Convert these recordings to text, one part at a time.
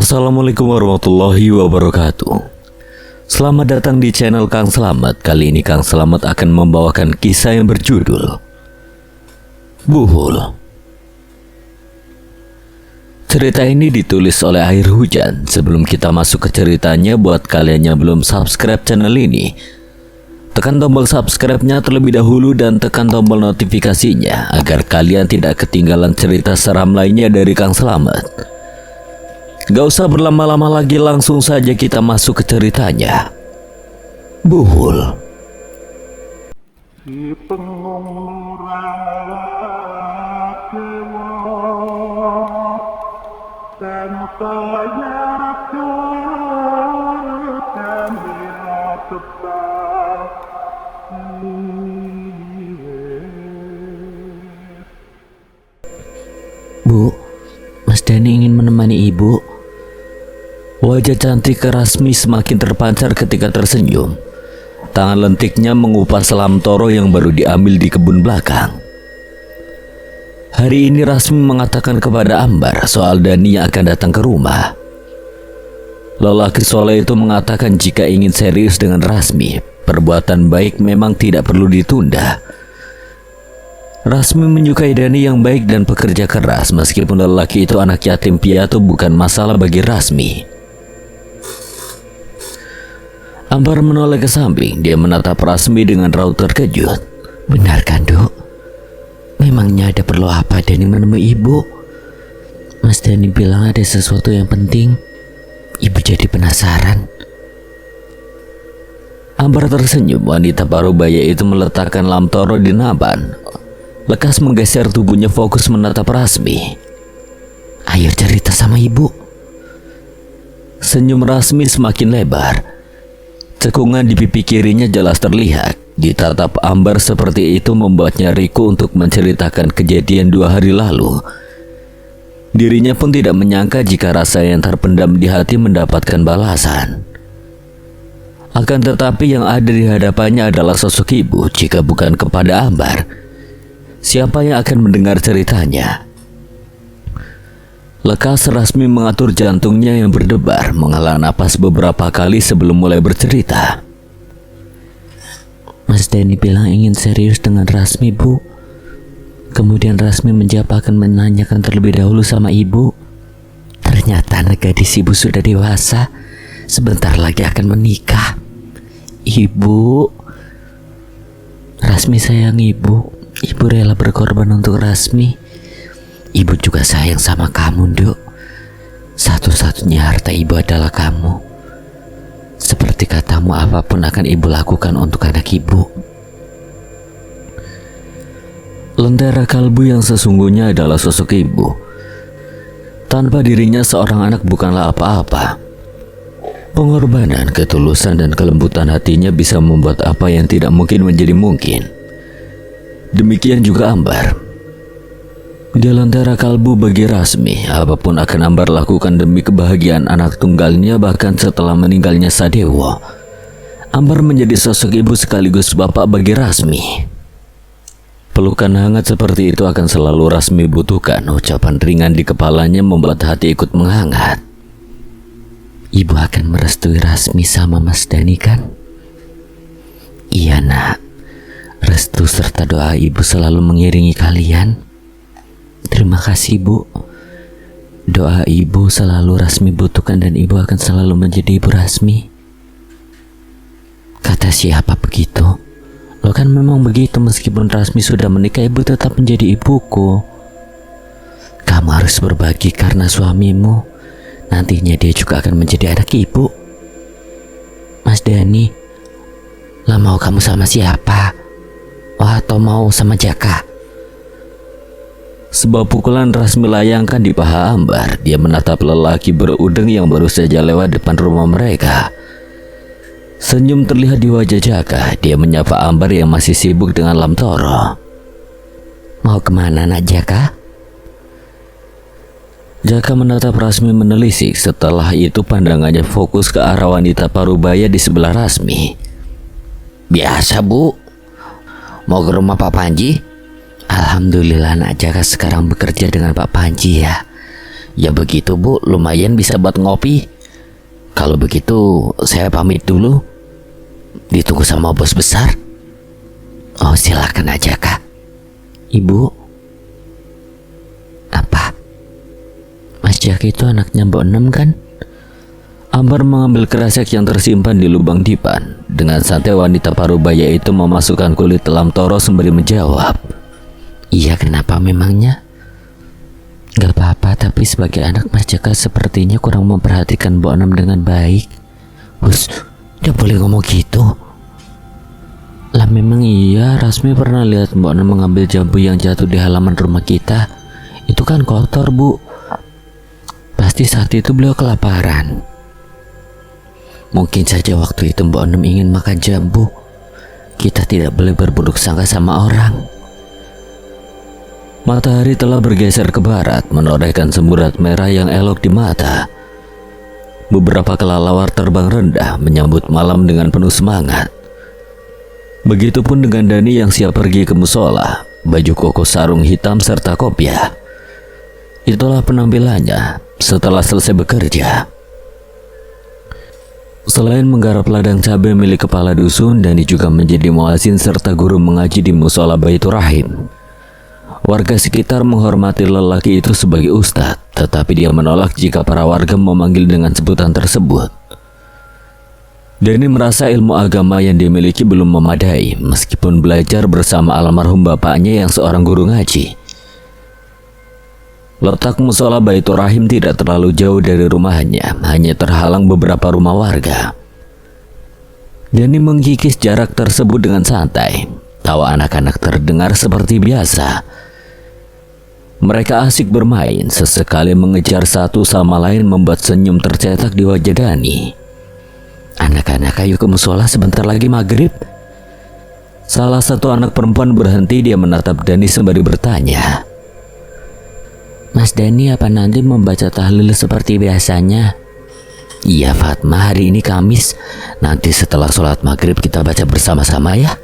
Assalamualaikum warahmatullahi wabarakatuh. Selamat datang di channel Kang Slamet. Kali ini Kang Slamet akan membawakan kisah yang berjudul Buhul. Cerita ini ditulis oleh Air Hujan. Sebelum kita masuk ke ceritanya, buat kalian yang belum subscribe channel ini, tekan tombol subscribe-nya terlebih dahulu dan tekan tombol notifikasinya agar kalian tidak ketinggalan cerita seram lainnya dari Kang Slamet. Gak usah berlama-lama lagi, langsung saja kita masuk ke ceritanya. Buhul. Si pengumura kewa tanpa yakin kamera tepat. Bu, Mas Dani ingin menemani Ibu. Wajah cantik Rasmi semakin terpancar ketika tersenyum. Tangan lentiknya mengupas selam toro yang baru diambil di kebun belakang. Hari ini Rasmi mengatakan kepada Ambar soal Dani yang akan datang ke rumah. Lelaki soleh itu mengatakan jika ingin serius dengan Rasmi, perbuatan baik memang tidak perlu ditunda. Rasmi menyukai Dani yang baik dan pekerja keras. Meskipun lelaki itu anak yatim piatu, bukan masalah bagi Rasmi. Ambar menoleh ke samping. Dia menatap Rasmi dengan raut terkejut. Benar kan, Dok? Memangnya ada perlu apa Dani menemui Ibu? Mas Dani bilang ada sesuatu yang penting. Ibu jadi penasaran. Ambar tersenyum. Wanita parubaya itu meletakkan lam toro di naban. Lekas menggeser tubuhnya, fokus menatap Rasmi. Ayo cerita sama Ibu. Senyum Rasmi semakin lebar. Cekungan di pipi kirinya jelas terlihat. Ditatap Ambar seperti itu membuatnya riku untuk menceritakan kejadian 2 hari lalu. Dirinya pun tidak menyangka jika rasa yang terpendam di hati mendapatkan balasan. Akan tetapi yang ada di hadapannya adalah sosok ibu. Jika bukan kepada Ambar, siapa yang akan mendengar ceritanya? Lekas Rasmi mengatur jantungnya yang berdebar, menghela napas beberapa kali sebelum mulai bercerita. Mas Dani bilang ingin serius dengan Rasmi, Bu. Kemudian Rasmi menjawab akan menanyakan terlebih dahulu sama Ibu. Ternyata gadis Ibu sudah dewasa, sebentar lagi akan menikah. Ibu, Rasmi sayang Ibu. Ibu rela berkorban untuk Rasmi. Ibu juga sayang sama kamu, Dok. Satu-satunya harta Ibu adalah kamu. Seperti katamu, apapun akan Ibu lakukan untuk anak Ibu. Lentera kalbu yang sesungguhnya adalah sosok Ibu. Tanpa dirinya seorang anak bukanlah apa-apa. Pengorbanan, ketulusan, dan kelembutan hatinya bisa membuat apa yang tidak mungkin menjadi mungkin. Demikian juga Ambar. Dia lentera kalbu bagi Rasmi. Apapun akan Ambar lakukan demi kebahagiaan anak tunggalnya, bahkan setelah meninggalnya Sadewo. Ambar menjadi sosok ibu sekaligus bapak bagi Rasmi. Pelukan hangat seperti itu akan selalu Rasmi butuhkan. Ucapan ringan di kepalanya membuat hati ikut menghangat. Ibu akan merestui Rasmi sama Mas Dani, kan? Iya, Nak. Restu serta doa Ibu selalu mengiringi kalian. Terima kasih, Bu. Doa Ibu selalu Rasmi butuhkan dan Ibu akan selalu menjadi Ibu Rasmi. Kata siapa begitu? Lo kan memang begitu, meskipun Rasmi sudah menikah, Ibu tetap menjadi ibuku. Kamu harus berbagi karena suamimu. Nantinya dia juga akan menjadi anak Ibu. Mas Dani, lah mau kamu sama siapa? Atau mau sama Jaka? Sebuah pukulan Rasmi layangkan di paha Ambar. Dia menatap lelaki berudeng yang baru saja lewat depan rumah mereka. Senyum terlihat di wajah Jaka. Dia menyapa Ambar yang masih sibuk dengan lam toro. Mau kemana, Nak Jaka? Jaka menatap Rasmi menelisik. Setelah itu pandangannya fokus ke arah wanita parubaya di sebelah Rasmi. Biasa, Bu. Mau ke rumah Pak Panji? Alhamdulillah Nak Jaka sekarang bekerja dengan Pak Panji ya. Ya begitu Bu, lumayan bisa buat ngopi. Kalau begitu saya pamit dulu. Ditunggu sama bos besar. Oh silakan aja Kak. Ibu. Apa? Mas Jaki itu anaknya Mbok Enem kan? Ambar mengambil kresek yang tersimpan di lubang dipan. Dengan santai wanita parubaya itu memasukkan kulit dalam toro sembari menjawab. Iya, kenapa memangnya? Gak apa-apa, tapi sebagai anak Mas Jaka sepertinya kurang memperhatikan Mbok Enem dengan baik. Hus, dia boleh ngomong gitu? Lah memang iya, Rasmi pernah lihat Mbok Enem mengambil jambu yang jatuh di halaman rumah kita. Itu kan kotor Bu. Pasti saat itu beliau kelaparan. Mungkin saja waktu itu Mbok Enem ingin makan jambu. Kita tidak boleh berburuk sangka sama orang. Matahari telah bergeser ke barat, menorehkan semburat merah yang elok di mata. Beberapa kelelawar terbang rendah menyambut malam dengan penuh semangat. Begitupun dengan Dani yang siap pergi ke musola, baju koko sarung hitam serta kopiah. Itulah penampilannya setelah selesai bekerja. Selain menggarap ladang cabai milik kepala dusun, Dani juga menjadi muazin serta guru mengaji di musola Baitur Rahim. Warga sekitar menghormati lelaki itu sebagai ustadz, tetapi dia menolak jika para warga memanggil dengan sebutan tersebut. Dani merasa ilmu agama yang dimiliki belum memadai, meskipun belajar bersama almarhum bapaknya yang seorang guru ngaji. Letak musola Baitur Rahim tidak terlalu jauh dari rumahnya, hanya terhalang beberapa rumah warga. Dani mengkikis jarak tersebut dengan santai. Tawa anak-anak terdengar seperti biasa. Mereka asik bermain, sesekali mengejar satu sama lain membuat senyum tercetak di wajah Dani. Anak-anak, ayo ke musola, sebentar lagi maghrib. Salah satu anak perempuan berhenti, dia menatap Dani sembari bertanya. Mas Dani, apa nanti membaca tahlil seperti biasanya? Iya Fatma, hari ini Kamis. Nanti setelah sholat maghrib kita baca bersama-sama ya.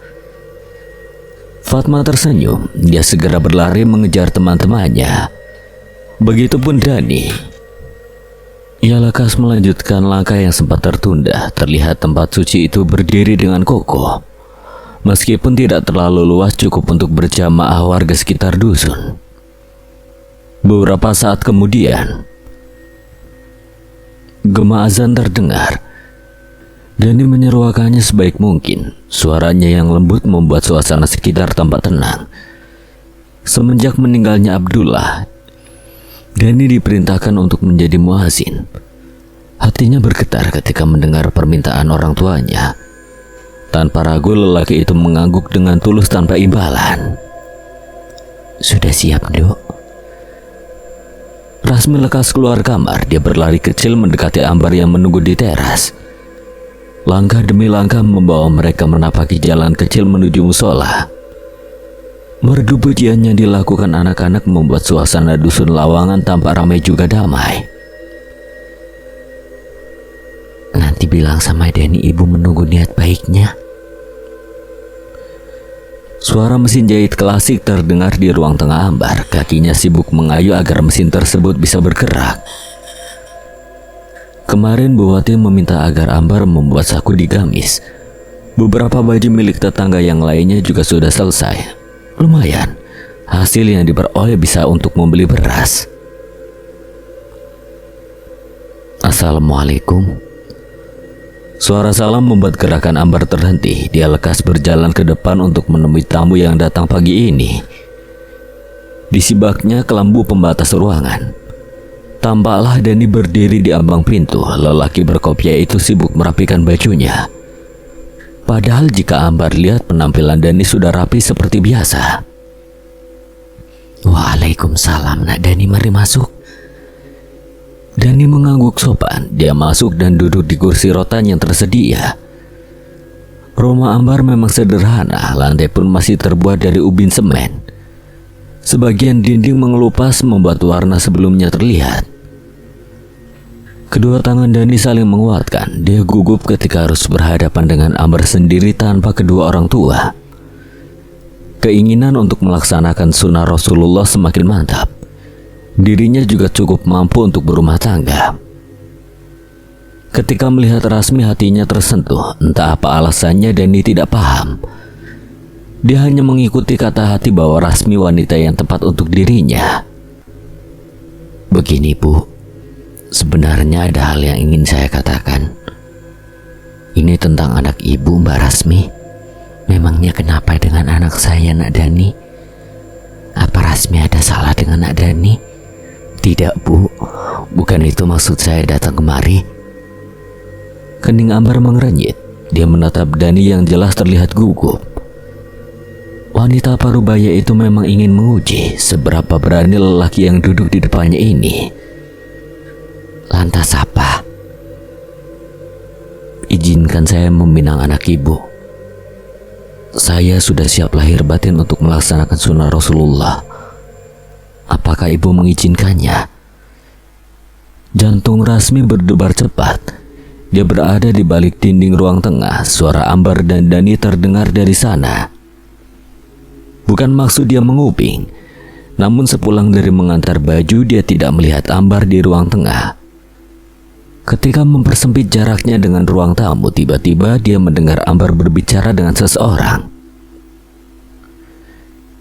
Fatma tersenyum, dia segera berlari mengejar teman-temannya. Begitupun Dani. Ia lekas melanjutkan langkah yang sempat tertunda. Terlihat tempat suci itu berdiri dengan kokoh. Meskipun tidak terlalu luas, cukup untuk berjamaah warga sekitar dusun. Beberapa saat kemudian, gema azan terdengar. Dani menyeruakannya sebaik mungkin. Suaranya yang lembut membuat suasana sekitar tampak tenang. Semenjak meninggalnya Abdullah, Dani diperintahkan untuk menjadi muazin. Hatinya bergetar ketika mendengar permintaan orang tuanya. Tanpa ragu lelaki itu mengangguk dengan tulus tanpa imbalan. Sudah siap, Dok? Rasmi lekas keluar kamar. Dia berlari kecil mendekati Ambar yang menunggu di teras. Langkah demi langkah membawa mereka menapaki jalan kecil menuju musola. Merdu pujian yang dilakukan anak-anak membuat suasana dusun Lawangan tampak ramai juga damai. Nanti bilang sama Dani ibu menunggu niat baiknya. Suara mesin jahit klasik terdengar di ruang tengah Ambar. Kakinya sibuk mengayuh agar mesin tersebut bisa bergerak. Kemarin Bu Wati meminta agar Ambar membuat saku di gamis. Beberapa baju milik tetangga yang lainnya juga sudah selesai. Lumayan, hasil yang diperoleh bisa untuk membeli beras. Assalamualaikum. Suara salam membuat gerakan Ambar terhenti. Dia lekas berjalan ke depan untuk menemui tamu yang datang pagi ini. Disibaknya kelambu pembatas ruangan. Tampaklah Dani berdiri di ambang pintu. Lelaki berkopiah itu sibuk merapikan bajunya. Padahal jika Ambar lihat penampilan Dani sudah rapi seperti biasa. Waalaikumsalam, Nak Dani, mari masuk. Dani mengangguk sopan. Dia masuk dan duduk di kursi rotan yang tersedia. Rumah Ambar memang sederhana. Lantai pun masih terbuat dari ubin semen. Sebagian dinding mengelupas membuat warna sebelumnya terlihat. Kedua tangan Dani saling menguatkan. Dia gugup ketika harus berhadapan dengan Ambar sendiri tanpa kedua orang tua. Keinginan untuk melaksanakan sunnah Rasulullah semakin mantap. Dirinya juga cukup mampu untuk berumah tangga. Ketika melihat Rasmi, hatinya tersentuh. Entah apa alasannya, Dani tidak paham. Dia hanya mengikuti kata hati bahwa Rasmi wanita yang tepat untuk dirinya. Begini Bu, sebenarnya ada hal yang ingin saya katakan. Ini tentang anak ibu, Mbak Rasmi. Memangnya kenapa dengan anak saya, Nak Dani? Apa Rasmi ada salah dengan Nak Dani? Tidak Bu, bukan itu maksud saya datang kemari. Kening Ambar mengerenyit. Dia menatap Dani yang jelas terlihat gugup. Wanita parubaya itu memang ingin menguji seberapa berani lelaki yang duduk di depannya ini. Lantas apa? Izinkan saya meminang anak ibu. Saya sudah siap lahir batin untuk melaksanakan sunnah Rasulullah. Apakah ibu mengizinkannya? Jantung Rasmi berdebar cepat. Dia berada di balik dinding ruang tengah. Suara Ambar dan Dani terdengar dari sana. Bukan maksud dia menguping, namun sepulang dari mengantar baju, dia tidak melihat Ambar di ruang tengah. Ketika mempersempit jaraknya dengan ruang tamu, tiba-tiba dia mendengar Ambar berbicara dengan seseorang.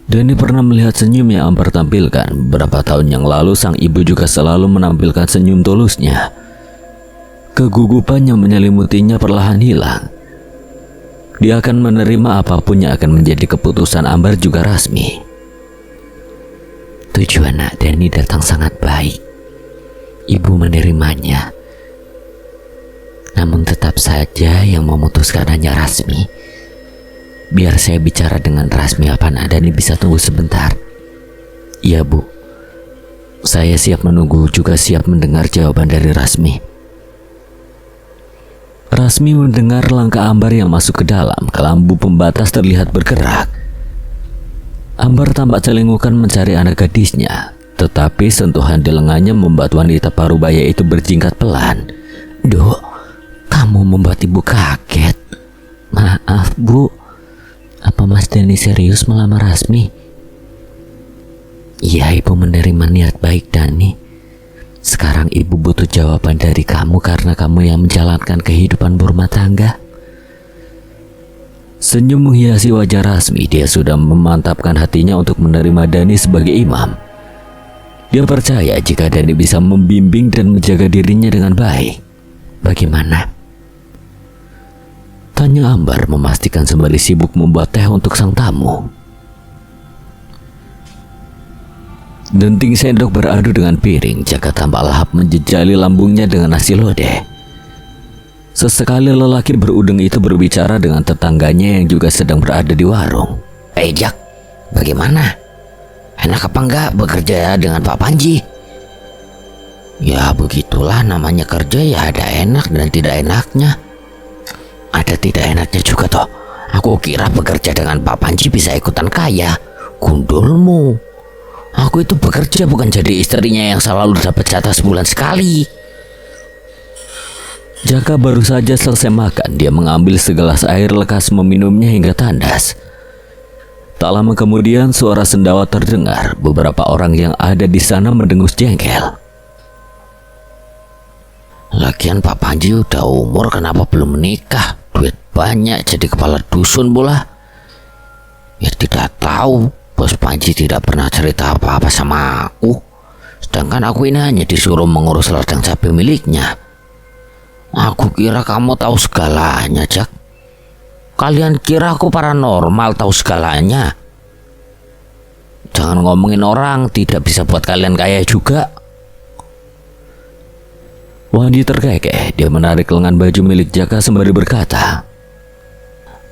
Dani pernah melihat senyum yang Ambar tampilkan. Beberapa tahun yang lalu sang ibu juga selalu menampilkan senyum tulusnya. Kegugupan yang menyelimutinya perlahan hilang. Dia akan menerima apapun yang akan menjadi keputusan Ambar juga Rasmi. Tujuan Nak Dani datang sangat baik. Ibu menerimanya. Namun tetap saja yang memutuskan hanya Rasmi. Biar saya bicara dengan Rasmi. Apa Nak Dani bisa tunggu sebentar? Iya Bu. Saya siap menunggu, juga siap mendengar jawaban dari Rasmi. Rasmi mendengar langkah Ambar yang masuk ke dalam. Kelambu pembatas terlihat bergerak. Ambar tampak celingukan mencari anak gadisnya, tetapi sentuhan di lengannya membuat wanita parubaya itu berjingkat pelan. Dok, kamu membuat ibu kaget. Maaf Bu, apa Mas Dani serius melamar Rasmi? Iya, ibu menerima niat baik Dani. Sekarang ibu butuh jawaban dari kamu karena kamu yang menjalankan kehidupan berumah tangga. Senyum menghiasi wajah Rasmi. Dia sudah memantapkan hatinya untuk menerima Dani sebagai imam. Dia percaya jika Dani bisa membimbing dan menjaga dirinya dengan baik. Bagaimana? Tanya Ambar memastikan sembari sibuk membuat teh untuk sang tamu. Denting sendok beradu dengan piring. Jaka tampak lahap menjejali lambungnya dengan nasi lodeh. Sesekali lelaki berudeng itu berbicara dengan tetangganya yang juga sedang berada di warung. Jak, bagaimana? Enak apa enggak bekerja dengan Pak Panji? Ya begitulah namanya kerja, ya ada enak dan tidak enaknya. Ada tidak enaknya juga toh. Aku kira bekerja dengan Pak Panji bisa ikutan kaya. Gundulmu. Aku itu bekerja bukan jadi istrinya yang selalu dapat jatah sebulan sekali. Jaka baru saja selesai makan. Dia mengambil segelas air lekas meminumnya hingga tandas. Tak lama kemudian suara sendawa terdengar. Beberapa orang yang ada di sana mendengus jengkel. Lagian Pak Panji udah umur, kenapa belum menikah? Duit banyak jadi kepala dusun pula. Ya tidak tahu. Bos Panji tidak pernah cerita apa-apa sama aku. Sedangkan aku ini hanya disuruh mengurus ladang cabai miliknya. Aku kira kamu tahu segalanya, Jak. Kalian kira aku paranormal tahu segalanya. Jangan ngomongin orang, tidak bisa buat kalian kaya juga. Wandi terkekeh. Dia menarik lengan baju milik Jaka sembari berkata,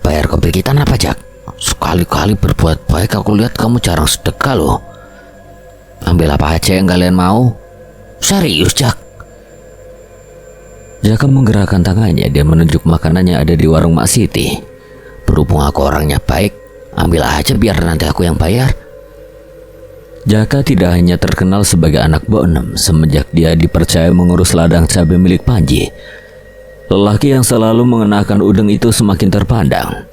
bayar kebegitan apa, Jak? Sekali-kali berbuat baik, aku lihat kamu jarang sedekah loh. Ambil apa aja yang kalian mau. Serius, Jak? Jaka menggerakkan tangannya. Dia menunjuk makanan yang ada di warung Mak Siti. Berhubung aku orangnya baik, ambil aja biar nanti aku yang bayar. Jaka tidak hanya terkenal sebagai anak bonem. Semenjak dia dipercaya mengurus ladang cabai milik Panji, lelaki yang selalu mengenakan udeng itu semakin terpandang.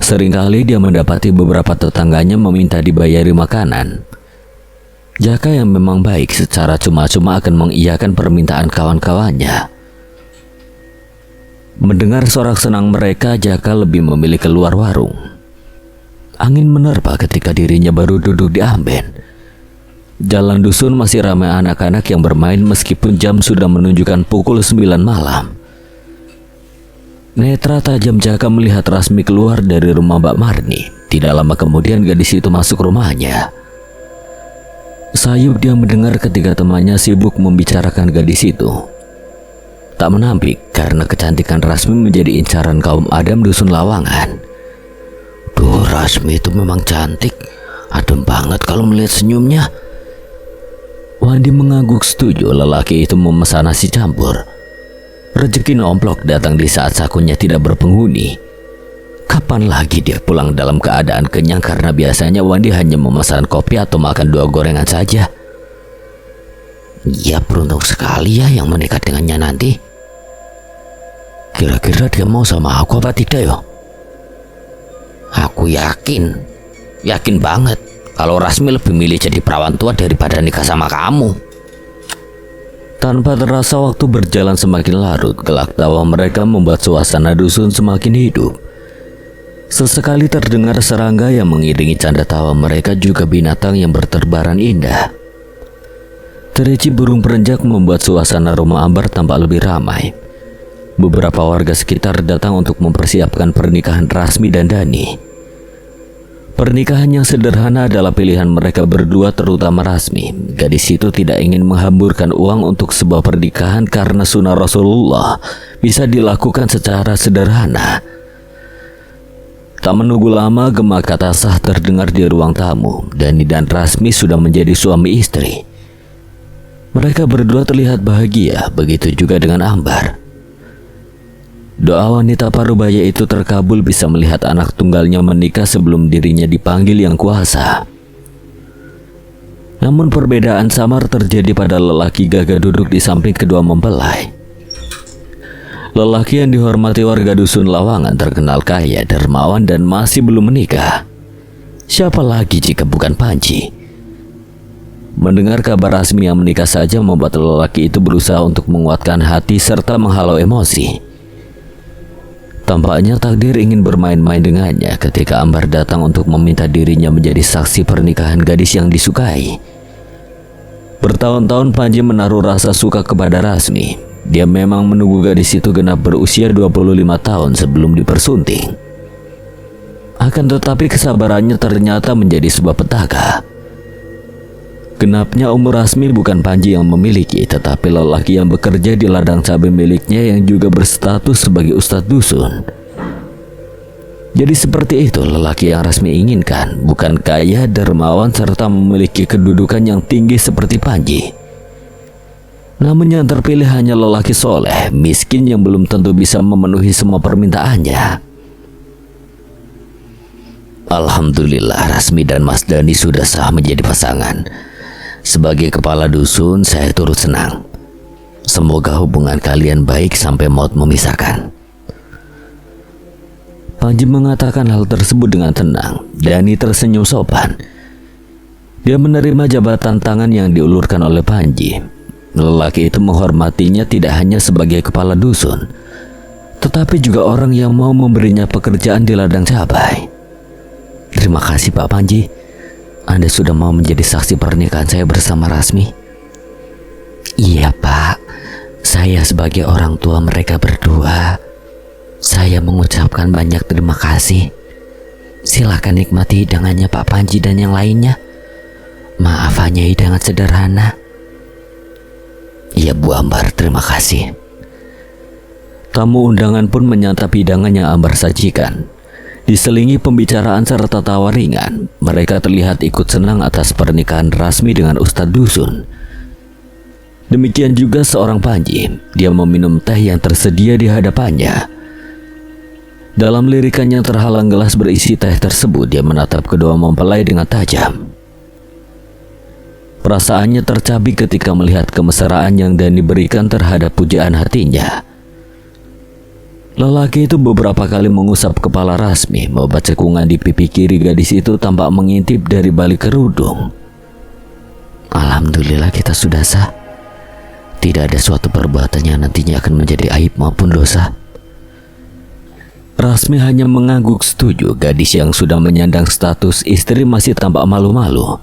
Seringkali dia mendapati beberapa tetangganya meminta dibayari makanan. Jaka yang memang baik secara cuma-cuma akan mengiyakan permintaan kawan-kawannya. Mendengar sorak senang mereka, Jaka lebih memilih keluar warung. Angin menerpa ketika dirinya baru duduk di amben. Jalan dusun masih ramai anak-anak yang bermain meskipun jam sudah menunjukkan pukul 9 malam. Netra tajam Jaka melihat Rasmi keluar dari rumah Mbak Marni. Tidak lama kemudian gadis itu masuk rumahnya. Sayup dia mendengar ketika temannya sibuk membicarakan gadis itu. Tak menampik karena kecantikan Rasmi menjadi incaran kaum Adam dusun Lawangan. Duh, Rasmi itu memang cantik. Adem banget kalau melihat senyumnya. Wandi mengangguk setuju. Lelaki itu memesan nasi campur. Rezeki nomplok datang di saat sakunya tidak berpenghuni. Kapan lagi dia pulang dalam keadaan kenyang, karena biasanya Wandi hanya memesan kopi atau makan 2 gorengan saja. Ya, beruntung sekali ya yang menikah dengannya nanti. Kira-kira dia mau sama aku apa tidak ya? Aku yakin banget kalau Rasmi lebih milih jadi perawan tua daripada nikah sama kamu. Tanpa terasa waktu berjalan semakin larut. Gelak tawa mereka membuat suasana dusun semakin hidup. Sesekali terdengar serangga yang mengiringi canda tawa mereka, juga binatang yang berterbaran indah. Terici burung perenjak membuat suasana rumah Ambar tampak lebih ramai. Beberapa warga sekitar datang untuk mempersiapkan pernikahan Rasmi dan Dani. Pernikahan yang sederhana adalah pilihan mereka berdua, terutama Rasmi. Gadis itu tidak ingin menghamburkan uang untuk sebuah pernikahan karena sunnah Rasulullah bisa dilakukan secara sederhana. Tak menunggu lama, gema kata sah terdengar di ruang tamu. Dani dan Rasmi sudah menjadi suami istri. Mereka berdua terlihat bahagia, begitu juga dengan Ambar. Doa wanita parubaya itu terkabul bisa melihat anak tunggalnya menikah sebelum dirinya dipanggil Yang Kuasa. Namun perbedaan samar terjadi pada lelaki gagah duduk di samping kedua mempelai. Lelaki yang dihormati warga dusun Lawangan terkenal kaya, dermawan, dan masih belum menikah. Siapa lagi jika bukan Panji? Mendengar kabar Rasmi yang menikah saja membuat lelaki itu berusaha untuk menguatkan hati serta menghalau emosi. Tampaknya takdir ingin bermain-main dengannya ketika Ambar datang untuk meminta dirinya menjadi saksi pernikahan gadis yang disukai. Bertahun-tahun Panji menaruh rasa suka kepada Rasmi. Dia memang menunggu gadis itu genap berusia 25 tahun sebelum dipersunting. Akan tetapi kesabarannya ternyata menjadi sebuah petaka. Genapnya umur Rasmi bukan Panji yang memiliki, tetapi lelaki yang bekerja di ladang cabai miliknya yang juga berstatus sebagai ustadz dusun. Jadi seperti itu lelaki yang Rasmi inginkan, bukan kaya, dermawan, serta memiliki kedudukan yang tinggi seperti Panji. Namun yang terpilih hanya lelaki soleh, miskin yang belum tentu bisa memenuhi semua permintaannya. Alhamdulillah, Rasmi dan Mas Dani sudah sah menjadi pasangan. Sebagai kepala dusun, saya turut senang. Semoga hubungan kalian baik sampai maut memisahkan. Panji mengatakan hal tersebut dengan tenang. Dani tersenyum sopan. Dia menerima jabatan tangan yang diulurkan oleh Panji. Lelaki itu menghormatinya tidak hanya sebagai kepala dusun, tetapi juga orang yang mau memberinya pekerjaan di ladang cabai. Terima kasih Pak Panji. Anda sudah mau menjadi saksi pernikahan saya bersama Rasmi. Iya Pak, saya sebagai orang tua mereka berdua, saya mengucapkan banyak terima kasih. Silakan nikmati hidangannya Pak Panji dan yang lainnya. Maaf hanya hidangan sederhana. Iya Bu Ambar, terima kasih. Tamu undangan pun menyantap hidangan yang Ambar sajikan. Diselingi pembicaraan serta tawa ringan, mereka terlihat ikut senang atas pernikahan Rasmi dengan Ustadz Dusun. Demikian juga seorang Panji, dia meminum teh yang tersedia di hadapannya. Dalam lirikan yang terhalang gelas berisi teh tersebut, dia menatap kedua mempelai dengan tajam. Perasaannya tercabik ketika melihat kemesraan yang Dani berikan terhadap pujaan hatinya. Lelaki itu beberapa kali mengusap kepala Rasmi, membaca cekungan di pipi kiri gadis itu tampak mengintip dari balik kerudung. Alhamdulillah kita sudah sah. Tidak ada suatu perbuatan yang nantinya akan menjadi aib maupun dosa. Rasmi hanya mengangguk setuju. Gadis yang sudah menyandang status istri masih tampak malu-malu.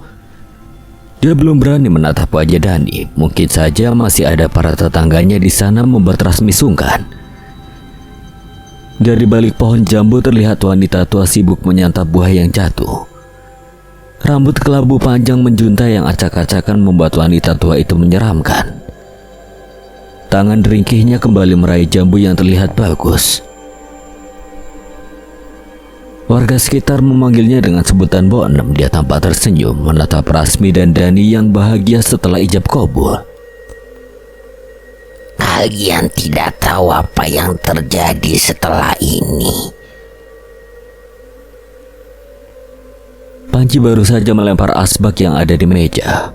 Dia belum berani menatap wajah Dani. Mungkin saja masih ada para tetangganya di sana membuat Rasmi sungkan. Dari balik pohon jambu terlihat wanita tua sibuk menyantap buah yang jatuh. Rambut kelabu panjang menjuntai yang acak-acakan membuat wanita tua itu menyeramkan. Tangan ringkihnya kembali meraih jambu yang terlihat bagus. Warga sekitar memanggilnya dengan sebutan Mbok Enem. Dia tampak tersenyum menatap Rasmi dan Dani yang bahagia setelah ijab kabul. Kalian tidak tahu apa yang terjadi setelah ini. Panji baru saja melempar asbak yang ada di meja.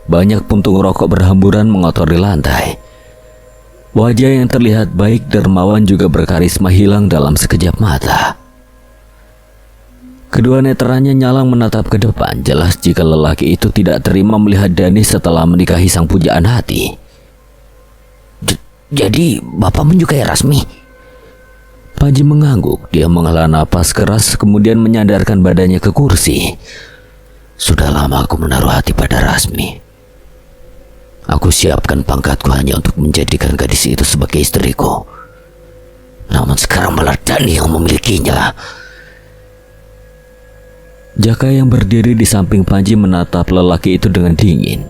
Banyak puntung rokok berhamburan mengotori lantai. Wajah yang terlihat baik dermawan juga berkarisma hilang dalam sekejap mata. Kedua netranya nyalang menatap ke depan. Jelas jika lelaki itu tidak terima melihat Dani setelah menikahi sang pujaan hati. Jadi Bapak menyukai Rasmi? Panji mengangguk. Dia menghela napas keras kemudian menyandarkan badannya ke kursi. Sudah lama aku menaruh hati pada Rasmi. Aku siapkan pangkatku hanya untuk menjadikan gadis itu sebagai istriku. Namun sekarang malah Dani yang memilikinya. Jaka yang berdiri di samping Panji menatap lelaki itu dengan dingin.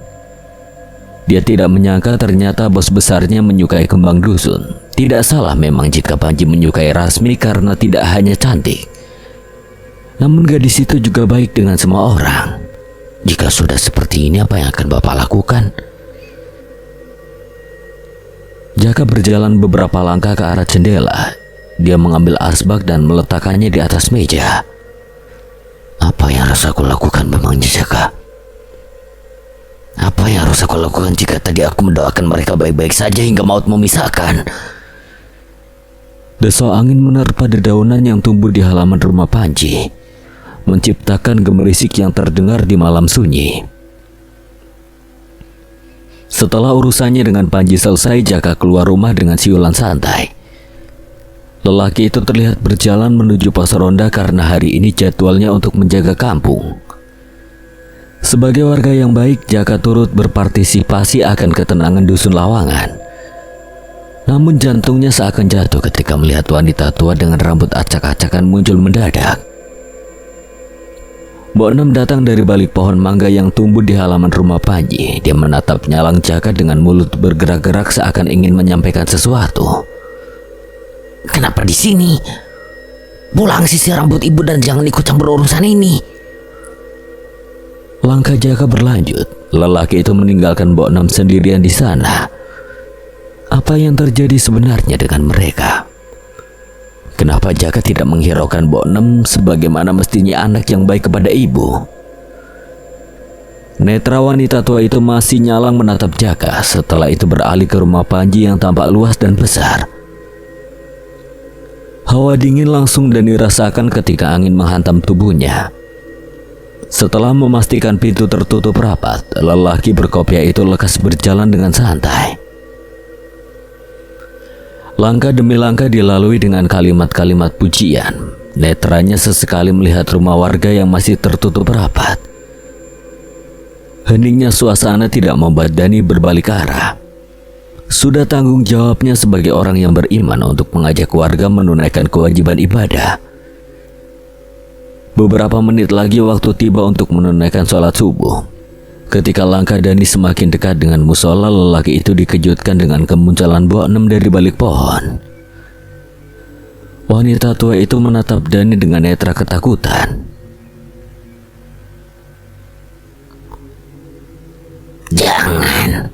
Dia tidak menyangka ternyata bos besarnya menyukai kembang dusun. Tidak salah memang jika Panji menyukai Rasmi karena tidak hanya cantik. Namun gadis itu juga baik dengan semua orang. Jika sudah seperti ini, apa yang akan Bapak lakukan? Jaka berjalan beberapa langkah ke arah jendela. Dia mengambil asbak dan meletakkannya di atas meja. Apa yang harus aku lakukan memangnya, Jaka? Apa yang harus aku lakukan jika tadi aku mendoakan mereka baik-baik saja hingga maut memisahkan? Desau angin menerpa dedaunan yang tumbuh di halaman rumah Panji, menciptakan gemerisik yang terdengar di malam sunyi. Setelah urusannya dengan Panji selesai, Jaka keluar rumah dengan siulan santai. Lelaki itu terlihat berjalan menuju pos ronda karena hari ini jadwalnya untuk menjaga kampung. Sebagai warga yang baik, Jaka turut berpartisipasi akan ketenangan dusun Lawangan. Namun jantungnya seakan jatuh ketika melihat wanita tua dengan rambut acak-acakan muncul mendadak. Mbok Enem datang dari balik pohon mangga yang tumbuh di halaman rumah Panji. Dia menatap nyalang Jaka dengan mulut bergerak-gerak seakan ingin menyampaikan sesuatu. Kenapa di sini? Pulang sisir rambut ibu dan jangan ikut campur urusan ini. Langkah Jaka berlanjut. Lelaki itu meninggalkan Mbok Enem sendirian di sana. Apa yang terjadi sebenarnya dengan mereka? Kenapa Jaka tidak menghiraukan Mbok Enem sebagaimana mestinya anak yang baik kepada ibu? Netra wanita tua itu masih nyalang menatap Jaka. Setelah itu beralih ke rumah Panji yang tampak luas dan besar. Hawa dingin langsung dan dirasakan ketika angin menghantam tubuhnya. Setelah memastikan pintu tertutup rapat, lelaki berkopiah itu lekas berjalan dengan santai. Langkah demi langkah dilalui dengan kalimat-kalimat pujian. Netranya sesekali melihat rumah warga yang masih tertutup rapat. Heningnya suasana tidak membuat Dani berbalik arah. Sudah tanggung jawabnya sebagai orang yang beriman untuk mengajak warga menunaikan kewajiban ibadah. Beberapa menit lagi waktu tiba untuk menunaikan sholat subuh. Ketika langkah Dani semakin dekat dengan musola, lelaki itu dikejutkan dengan kemunculan Mbok Enem dari balik pohon. Wanita tua itu menatap Dani dengan netra ketakutan. Jangan.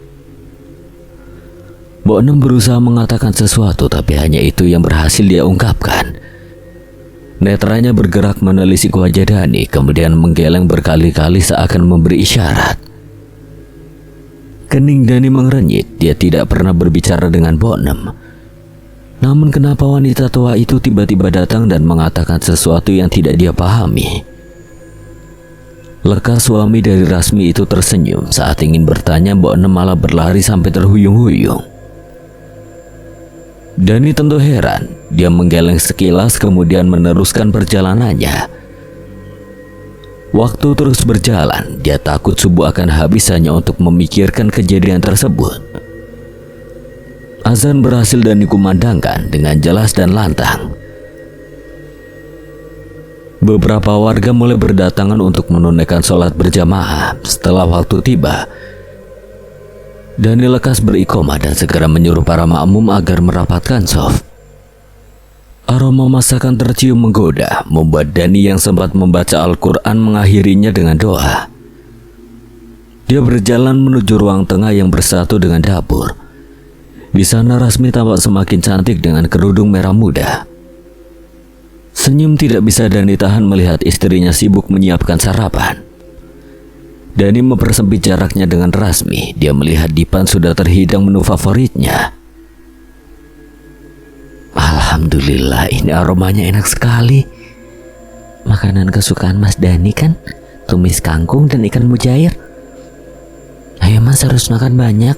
Mbok Enem berusaha mengatakan sesuatu, tapi hanya itu yang berhasil dia ungkapkan. Netranya bergerak menelisik wajah Dani, kemudian menggeleng berkali-kali seakan memberi isyarat. Kening Dani mengerenyit. Dia tidak pernah berbicara dengan Mbok Enem. Namun kenapa wanita tua itu tiba-tiba datang dan mengatakan sesuatu yang tidak dia pahami? Lekas suami dari Rasmi itu tersenyum saat ingin bertanya, Mbok Enem malah berlari sampai terhuyung-huyung. Dani tentu heran. Dia menggeleng sekilas kemudian meneruskan perjalanannya. Waktu terus berjalan. Dia takut subuh akan habis hanya untuk memikirkan kejadian tersebut. Azan berhasil Dani kumandangkan dengan jelas dan lantang. Beberapa warga mulai berdatangan untuk menunaikan sholat berjamaah. Setelah waktu tiba, Dani lekas beriqomah dan segera menyuruh para makmum agar merapatkan shaf. Aroma masakan tercium menggoda, membuat Dani yang sempat membaca Al-Quran mengakhirinya dengan doa. Dia berjalan menuju ruang tengah yang bersatu dengan dapur. Di sana Rasmi tampak semakin cantik dengan kerudung merah muda. Senyum tidak bisa Dani tahan melihat istrinya sibuk menyiapkan sarapan. Dani mempersempit jaraknya dengan Rasmi. Dia melihat Dipan sudah terhidang menu favoritnya. Alhamdulillah, ini aromanya enak sekali. Makanan kesukaan Mas Dani kan? Tumis kangkung dan ikan mujair. Ayo Mas, harus makan banyak.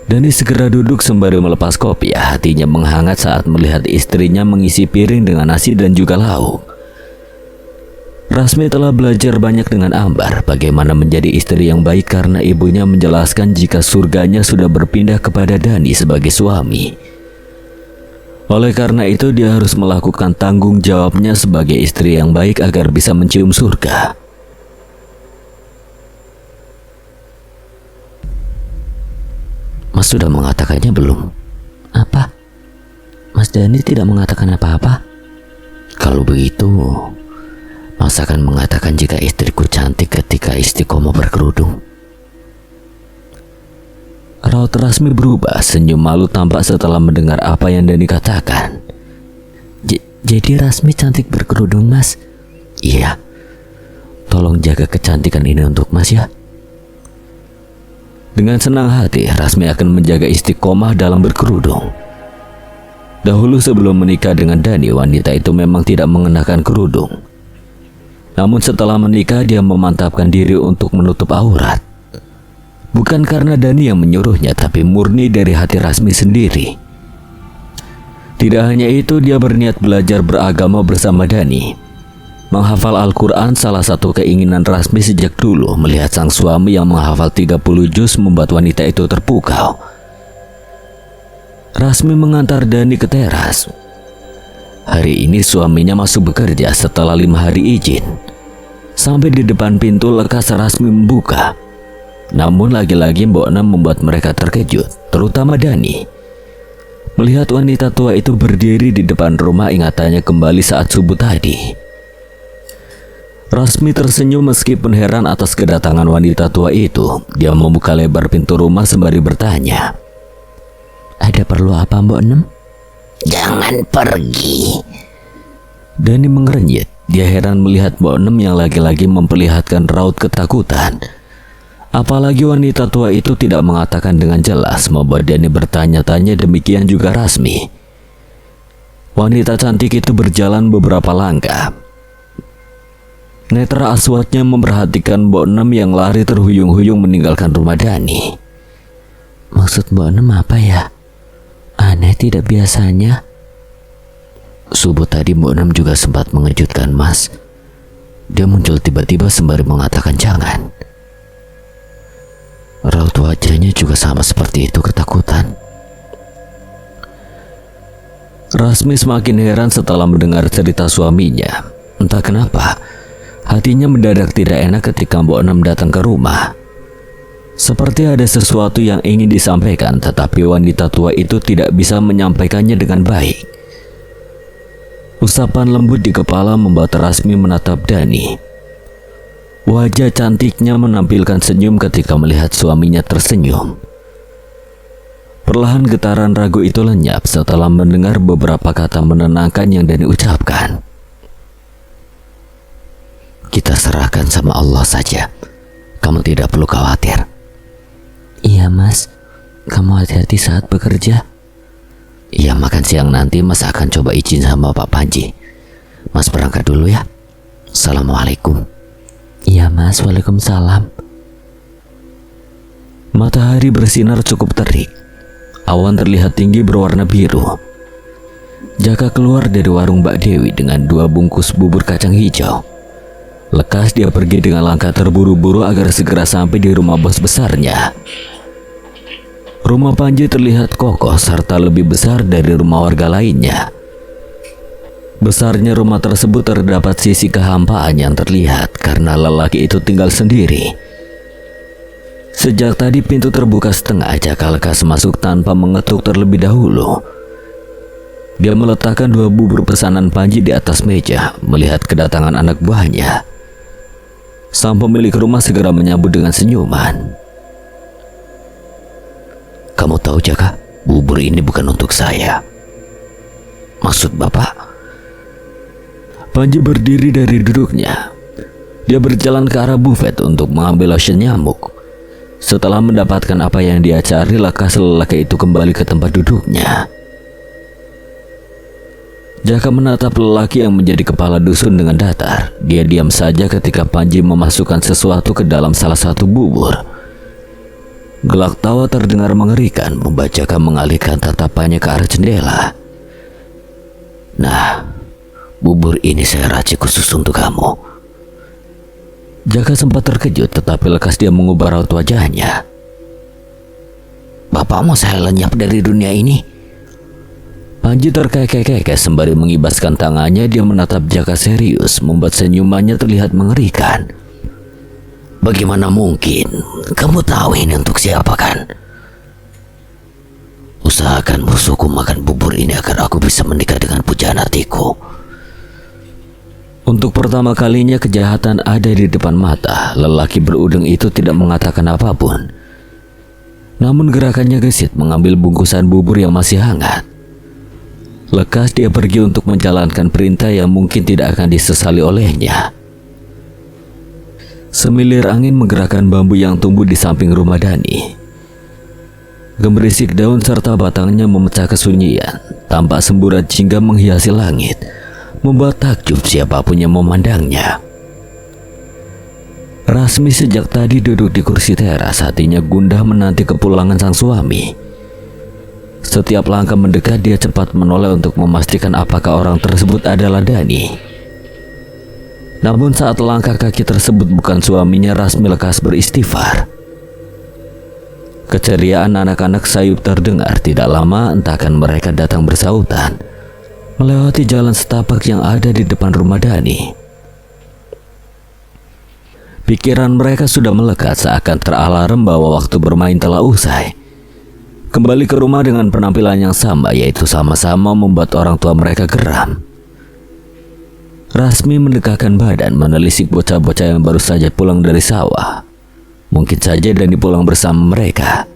Dani segera duduk sembari melepas kopi. Hatinya menghangat saat melihat istrinya mengisi piring dengan nasi dan juga lauk. Rasmi telah belajar banyak dengan Ambar bagaimana menjadi istri yang baik karena ibunya menjelaskan jika surganya sudah berpindah kepada Dani sebagai suami. Oleh karena itu dia harus melakukan tanggung jawabnya sebagai istri yang baik agar bisa mencium surga. Mas sudah mengatakannya belum? Apa? Mas Dani tidak mengatakan apa-apa? Kalau begitu, Mas akan mengatakan jika istriku cantik ketika istiqomah berkerudung. Raut Rasmi berubah, senyum malu tampak setelah mendengar apa yang Dani katakan. Jadi Rasmi cantik berkerudung Mas? Iya. Tolong jaga kecantikan ini untuk Mas ya. Dengan senang hati, Rasmi akan menjaga istiqomah dalam berkerudung. Dahulu sebelum menikah dengan Dani, wanita itu memang tidak mengenakan kerudung. Namun setelah menikah, dia memantapkan diri untuk menutup aurat. Bukan karena Dani yang menyuruhnya, tapi murni dari hati Rasmi sendiri. Tidak hanya itu, dia berniat belajar beragama bersama Dani. Menghafal Al-Quran salah satu keinginan Rasmi sejak dulu. Melihat sang suami yang menghafal 30 juz membuat wanita itu terpukau. Rasmi mengantar Dani ke teras. Hari ini suaminya masuk bekerja setelah 5 hari izin. Sampai di depan pintu lekas Rasmi membuka. Namun lagi-lagi Mbok Enem membuat mereka terkejut, terutama Dani. Melihat wanita tua itu berdiri di depan rumah, ingatannya kembali saat subuh tadi. Rasmi tersenyum meskipun heran atas kedatangan wanita tua itu. Dia membuka lebar pintu rumah sembari bertanya, "Ada perlu apa Mbok Enem?" "Jangan pergi." Dani mengerenyit. Dia heran melihat Mbok Enem yang lagi-lagi memperlihatkan raut ketakutan. Apalagi wanita tua itu tidak mengatakan dengan jelas, membuat Dani bertanya-tanya. Demikian juga Rasmi. Wanita cantik itu berjalan beberapa langkah. Netra aswatnya memperhatikan Mbok Enem yang lari terhuyung-huyung meninggalkan rumah Dani. "Maksud Mbok Enem apa ya? Aneh tidak biasanya." "Subuh tadi Mbok Enem juga sempat mengejutkan Mas. Dia muncul tiba-tiba sembari mengatakan jangan. Raut wajahnya juga sama seperti itu, ketakutan." Rasmi semakin heran setelah mendengar cerita suaminya. Entah kenapa, hatinya mendadak tidak enak ketika Mbok Enem datang ke rumah. Seperti ada sesuatu yang ingin disampaikan, tetapi wanita tua itu tidak bisa menyampaikannya dengan baik. Usapan lembut di kepala membuat Rasmi menatap Dani. Wajah cantiknya menampilkan senyum ketika melihat suaminya tersenyum. Perlahan getaran ragu itu lenyap setelah mendengar beberapa kata menenangkan yang Dani ucapkan. "Kita serahkan sama Allah saja. Kamu tidak perlu khawatir." "Iya Mas, kamu hati-hati saat bekerja." "Iya, makan siang nanti Mas akan coba izin sama Pak Panji. Mas berangkat dulu ya. Assalamualaikum." Iya mas, waalaikumsalam. Matahari bersinar cukup terik. Awan terlihat tinggi berwarna biru. Jaka keluar dari warung Mbak Dewi dengan 2 bungkus bubur kacang hijau. Lekas dia pergi dengan langkah terburu-buru agar segera sampai di rumah bos besarnya. Rumah Panji terlihat kokoh serta lebih besar dari rumah warga lainnya. Besarnya rumah tersebut terdapat sisi kehampaan yang terlihat karena lelaki itu tinggal sendiri. Sejak tadi pintu terbuka setengah, Jaka lekas masuk tanpa mengetuk terlebih dahulu. Dia meletakkan 2 bubur pesanan Panji di atas meja, melihat kedatangan anak buahnya. Sang pemilik rumah segera menyambut dengan senyuman. Kamu tahu Jaka, bubur ini bukan untuk saya. Maksud bapak? Panji berdiri dari duduknya. Dia berjalan ke arah bufet untuk mengambil lotion nyamuk. Setelah mendapatkan apa yang dia cari, lekas lelaki itu kembali ke tempat duduknya. Jaka menatap lelaki yang menjadi kepala dusun dengan datar. Dia diam saja ketika Panji memasukkan sesuatu ke dalam salah satu bubur. Gelak tawa terdengar mengerikan, membuat Jaka mengalihkan tatapannya ke arah jendela. Nah, bubur ini saya racik khusus untuk kamu. Jaka sempat terkejut, tetapi lekas dia mengubah raut wajahnya. Bapak mau saya lenyap dari dunia ini? Panji terkekeh-kekeh sembari mengibaskan tangannya. Dia menatap Jaka serius, membuat senyumannya terlihat mengerikan. Bagaimana mungkin? Kamu tahu ini untuk siapa kan? Usahakan musuhku makan bubur ini agar aku bisa menikah dengan pujaan hatiku. Untuk pertama kalinya kejahatan ada di depan mata. Lelaki berudeng itu tidak mengatakan apapun. Namun gerakannya gesit mengambil bungkusan bubur yang masih hangat. Lekas dia pergi untuk menjalankan perintah yang mungkin tidak akan disesali olehnya. Semilir angin menggerakkan bambu yang tumbuh di samping rumah Dani. Gemerisik daun serta batangnya memecah kesunyian. Tampak semburat jingga menghiasi langit, membuat takjub siapapun yang memandangnya. Rasmi sejak tadi duduk di kursi teras, hatinya gundah menanti kepulangan sang suami. Setiap langkah mendekat, dia cepat menoleh untuk memastikan apakah orang tersebut adalah Dani. Namun saat langkah kaki tersebut bukan suaminya, Rasmi lekas beristighfar. Keceriaan anak-anak sayup terdengar. Tidak lama entahkan mereka datang bersautan, melewati jalan setapak yang ada di depan rumah Dani. Pikiran mereka sudah melekat seakan teralarm bahwa waktu bermain telah usai. Kembali ke rumah dengan penampilan yang sama, yaitu sama-sama membuat orang tua mereka geram. Rasmi mendekatkan badan menelisik bocah-bocah yang baru saja pulang dari sawah. Mungkin saja Dani pulang bersama mereka.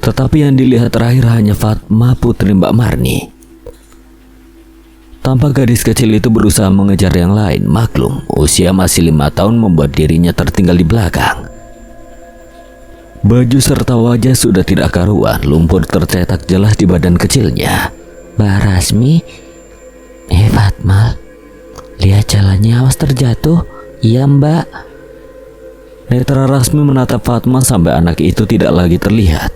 Tetapi yang dilihat terakhir hanya Fatma, putri Mbak Marni. Tampak gadis kecil itu berusaha mengejar yang lain. Maklum, usia masih 5 tahun membuat dirinya tertinggal di belakang. Baju serta wajah sudah tidak karuan, lumpur tercetak jelas di badan kecilnya. Mbak Rasmi, Fatma, lihat jalannya, awas terjatuh. Iya mbak. Netra Rasmi menatap Fatma sampai anak itu tidak lagi terlihat.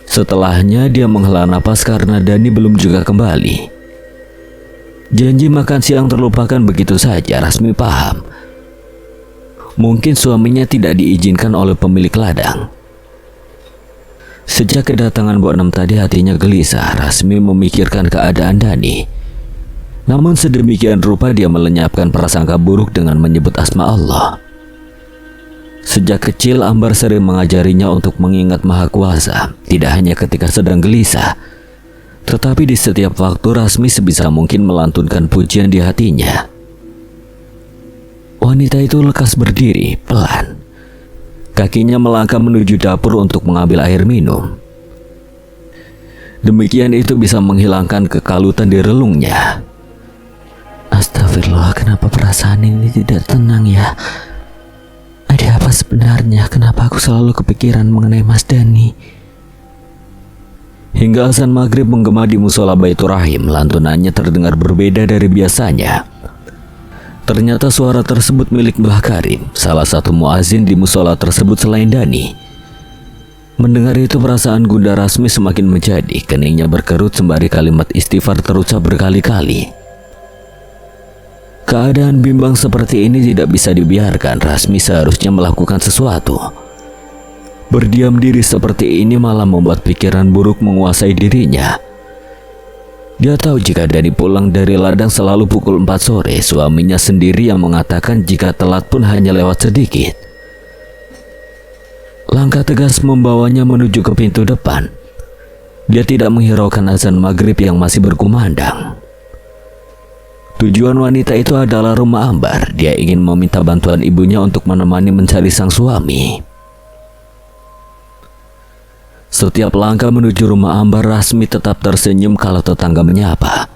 Setelahnya dia menghela napas karena Dani belum juga kembali. Janji makan siang terlupakan begitu saja. Rasmi paham, mungkin suaminya tidak diizinkan oleh pemilik ladang. Sejak kedatangan Bu Enam tadi hatinya gelisah. Rasmi memikirkan keadaan Dani. Namun sedemikian rupa dia melenyapkan prasangka buruk dengan menyebut asma Allah. Sejak kecil Ambar sering mengajarinya untuk mengingat Maha Kuasa, tidak hanya ketika sedang gelisah, tetapi di setiap waktu. Rasmi sebisa mungkin melantunkan pujian di hatinya. Wanita itu lekas berdiri, pelan. Kakinya melangkah menuju dapur untuk mengambil air minum. Demikian itu bisa menghilangkan kekalutan di relungnya. Astagfirullah, kenapa perasaan ini tidak tenang ya? Ada apa sebenarnya? Kenapa aku selalu kepikiran mengenai Mas Dani? Hingga azan maghrib menggema di musola Baitur Rahim, lantunannya terdengar berbeda dari biasanya. Ternyata suara tersebut milik Mbah Karim, salah satu muazin di musola tersebut selain Dani. Mendengar itu perasaan Gunda Rasmi semakin menjadi, keningnya berkerut sembari kalimat istighfar terucap berkali-kali. Keadaan bimbang seperti ini tidak bisa dibiarkan, Rasmi seharusnya melakukan sesuatu. Berdiam diri seperti ini malah membuat pikiran buruk menguasai dirinya. Dia tahu jika Dani pulang dari ladang selalu pukul 4 sore, suaminya sendiri yang mengatakan jika telat pun hanya lewat sedikit. Langkah tegas membawanya menuju ke pintu depan. Dia tidak menghiraukan azan maghrib yang masih berkumandang. Tujuan wanita itu adalah rumah Ambar. Dia ingin meminta bantuan ibunya untuk menemani mencari sang suami. Setiap langkah menuju rumah Ambar, Rasmi tetap tersenyum kalau tetangga menyapa.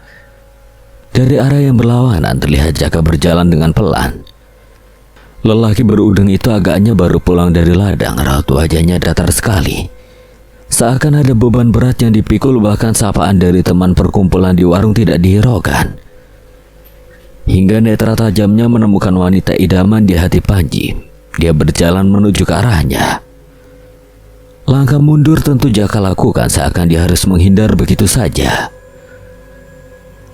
Dari arah yang berlawanan terlihat Jaka berjalan dengan pelan. Lelaki berudeng itu agaknya baru pulang dari ladang, raut wajahnya datar sekali. Seakan ada beban berat yang dipikul, bahkan sapaan dari teman perkumpulan di warung tidak dihiraukan. Hingga netra tajamnya menemukan wanita idaman di hati Panji. Dia berjalan menuju ke arahnya. Langkah mundur tentu Jaka lakukan, seakan dia harus menghindar begitu saja.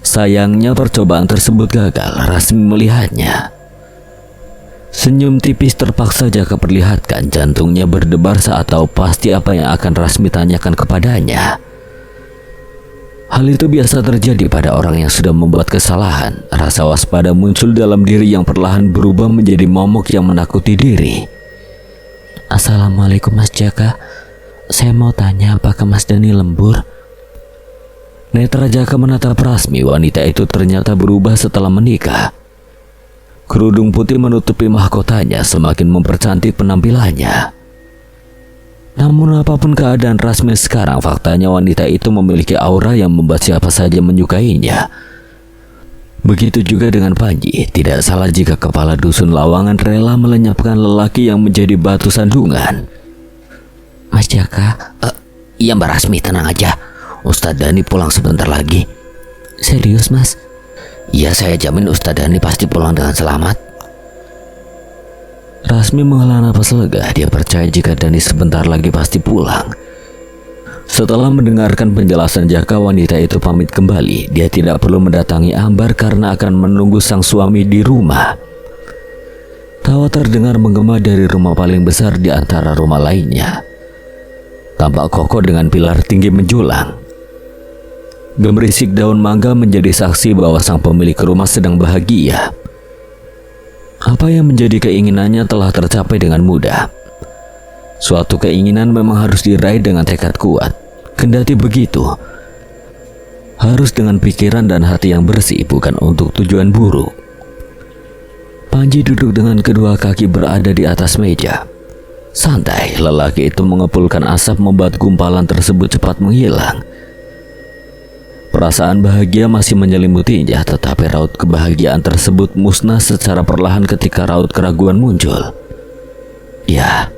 Sayangnya percobaan tersebut gagal. Rasmi melihatnya. Senyum tipis terpaksa Jaka perlihatkan. Jantungnya berdebar saat tahu pasti apa yang akan Rasmi tanyakan kepadanya. Hal itu biasa terjadi pada orang yang sudah membuat kesalahan. Rasa waspada muncul dalam diri yang perlahan berubah menjadi momok yang menakuti diri. Assalamualaikum Mas Jaka. Saya mau tanya, apakah Mas Dani lembur? Netra Jaka menatap Rasmi. Wanita itu ternyata berubah setelah menikah. Kerudung putih menutupi mahkotanya semakin mempercantik penampilannya. Namun apapun keadaan Rasmi sekarang, faktanya wanita itu memiliki aura yang membuat siapa saja menyukainya. Begitu juga dengan Panji. Tidak salah jika kepala dusun Lawangan rela melenyapkan lelaki yang menjadi batu sandungan. Mas Jaka, Iya Mbak Rasmi, tenang aja. Ustadz Dani pulang sebentar lagi. serius Mas? Iya, saya jamin Ustadz Dani pasti pulang dengan selamat. Rasmi menghela napas lega. Dia percaya jika Dani sebentar lagi pasti pulang. Setelah mendengarkan penjelasan Jaka, wanita itu pamit kembali. Dia tidak perlu mendatangi Ambar karena akan menunggu sang suami di rumah. Tawa terdengar menggema dari rumah paling besar di antara rumah lainnya. Tampak kokoh dengan pilar tinggi menjulang. Gemerisik daun mangga menjadi saksi bahwa sang pemilik rumah sedang bahagia. Apa yang menjadi keinginannya telah tercapai dengan mudah. Suatu keinginan memang harus diraih dengan tekad kuat. Kendati begitu, harus dengan pikiran dan hati yang bersih, bukan untuk tujuan buruk. Panji duduk dengan kedua kaki berada di atas meja. Santai, lelaki itu mengepulkan asap membuat gumpalan tersebut cepat menghilang. Perasaan bahagia masih menyelimutinya, tetapi raut kebahagiaan tersebut musnah secara perlahan ketika raut keraguan muncul. Ya,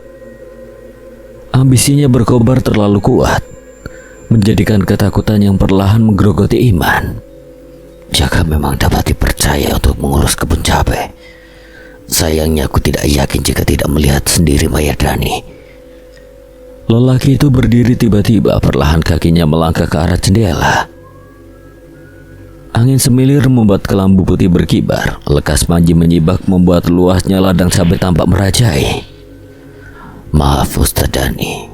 ambisinya berkobar terlalu kuat, menjadikan ketakutan yang perlahan menggerogoti iman. Jaka memang dapat dipercaya untuk mengurus kebun cabai. Sayangnya aku tidak yakin jika tidak melihat sendiri mayat Dani. Lelaki itu berdiri tiba-tiba, perlahan kakinya melangkah ke arah jendela. Angin semilir membuat kelambu putih berkibar. Lekas Panji menyibak membuat luasnya ladang cabai tampak merajai. Maaf Ustadz Dani,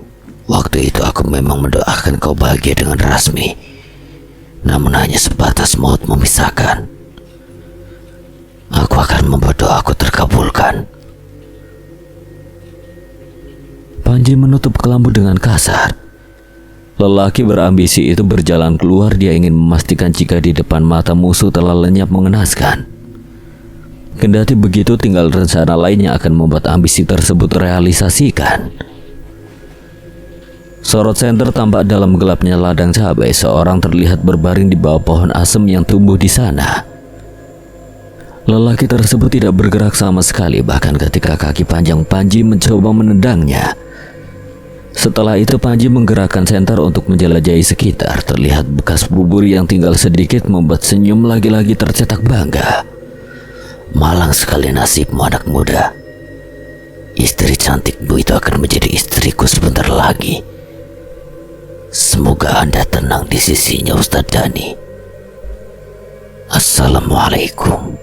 waktu itu aku memang mendoakan kau bahagia dengan Rasmi. Namun hanya sebatas maut memisahkan. Aku akan membuat doaku terkabulkan. Panji menutup kelambu dengan kasar. Lelaki berambisi itu berjalan keluar. Dia ingin memastikan jika di depan mata musuh telah lenyap mengenaskan. Kendati begitu, tinggal rencana lain yang akan membuat ambisi tersebut realisasikan. Sorot senter tampak dalam gelapnya ladang cabai. Seorang terlihat berbaring di bawah pohon asem yang tumbuh di sana. Lelaki tersebut tidak bergerak sama sekali, bahkan ketika kaki panjang Panji mencoba menendangnya. Setelah itu Panji menggerakkan senter untuk menjelajahi sekitar. Terlihat bekas bubur yang tinggal sedikit membuat senyum lagi-lagi tercetak bangga. Malang sekali nasibmu anak muda. Istri cantikmu itu akan menjadi istriku sebentar lagi. Semoga Anda tenang di sisinya, Ustadz Dani. Assalamualaikum.